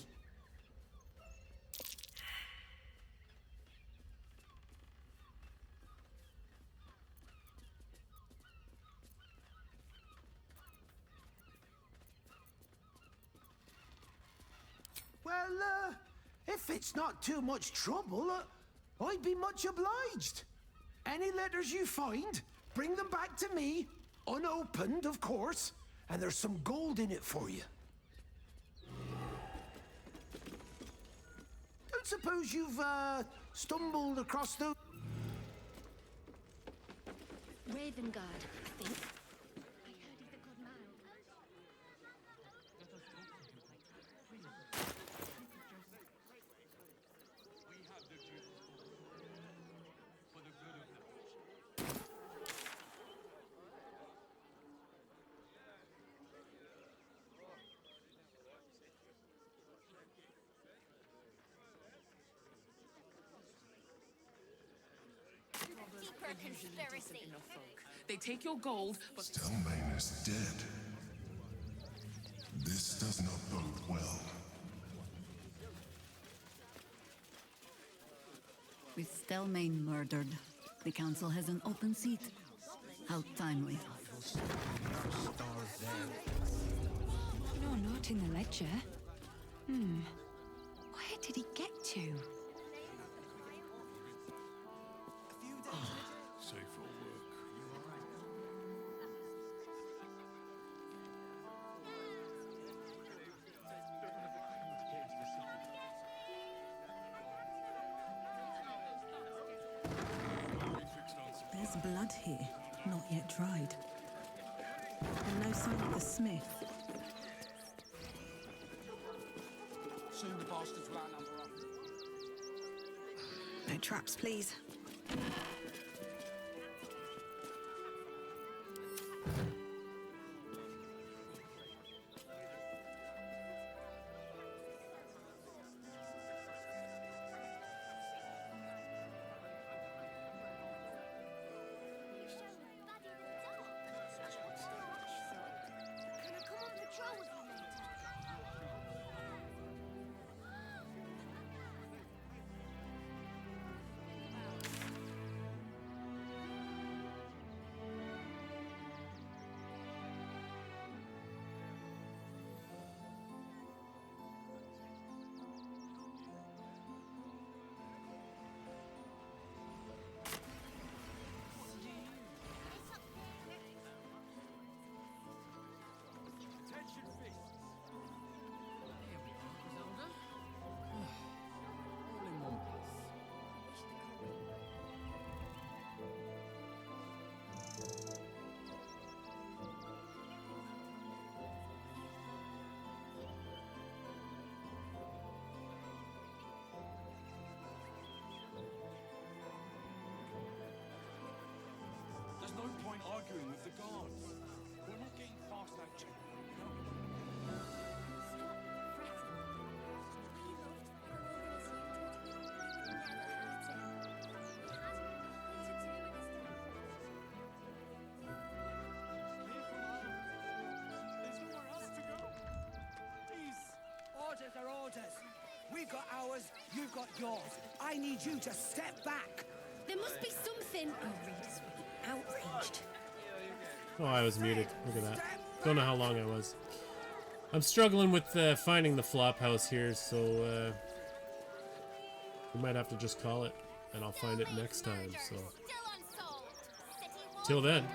[SPEAKER 8] Well, if it's not too much trouble, I'd be much obliged. Any letters you find, bring them back to me, unopened, of course, and there's some gold in it for you. Don't suppose you've, stumbled across those...
[SPEAKER 9] Raven Guard, I think. I heard he's a good man.
[SPEAKER 17] Secret conspiracy.
[SPEAKER 18] They take your gold, but
[SPEAKER 14] Stelmane is dead. This does not bode well.
[SPEAKER 15] With Stelmane murdered, the council has an open seat. How timely.
[SPEAKER 3] No note in the ledger. Where did he get to?
[SPEAKER 14] Safe for work.
[SPEAKER 5] blood here, not yet dried. And no sign of the smith.
[SPEAKER 13] Soon the bastards will outnumber us.
[SPEAKER 5] No traps, please.
[SPEAKER 9] Can I come on patrol with you later?
[SPEAKER 13] Attention fists. Here we are, Zelda. All in one piece. There's no point arguing with the guards. We're not getting past that check.
[SPEAKER 10] Orders are orders. We've got ours, you've got yours. I need you to step back.
[SPEAKER 9] There must be something. Oh, readers will be outraged.
[SPEAKER 1] Oh, I was muted. Look at that. Don't know how long I was. I'm struggling with finding the flop house here, so we might have to just call it, and I'll find it next time. So, till then.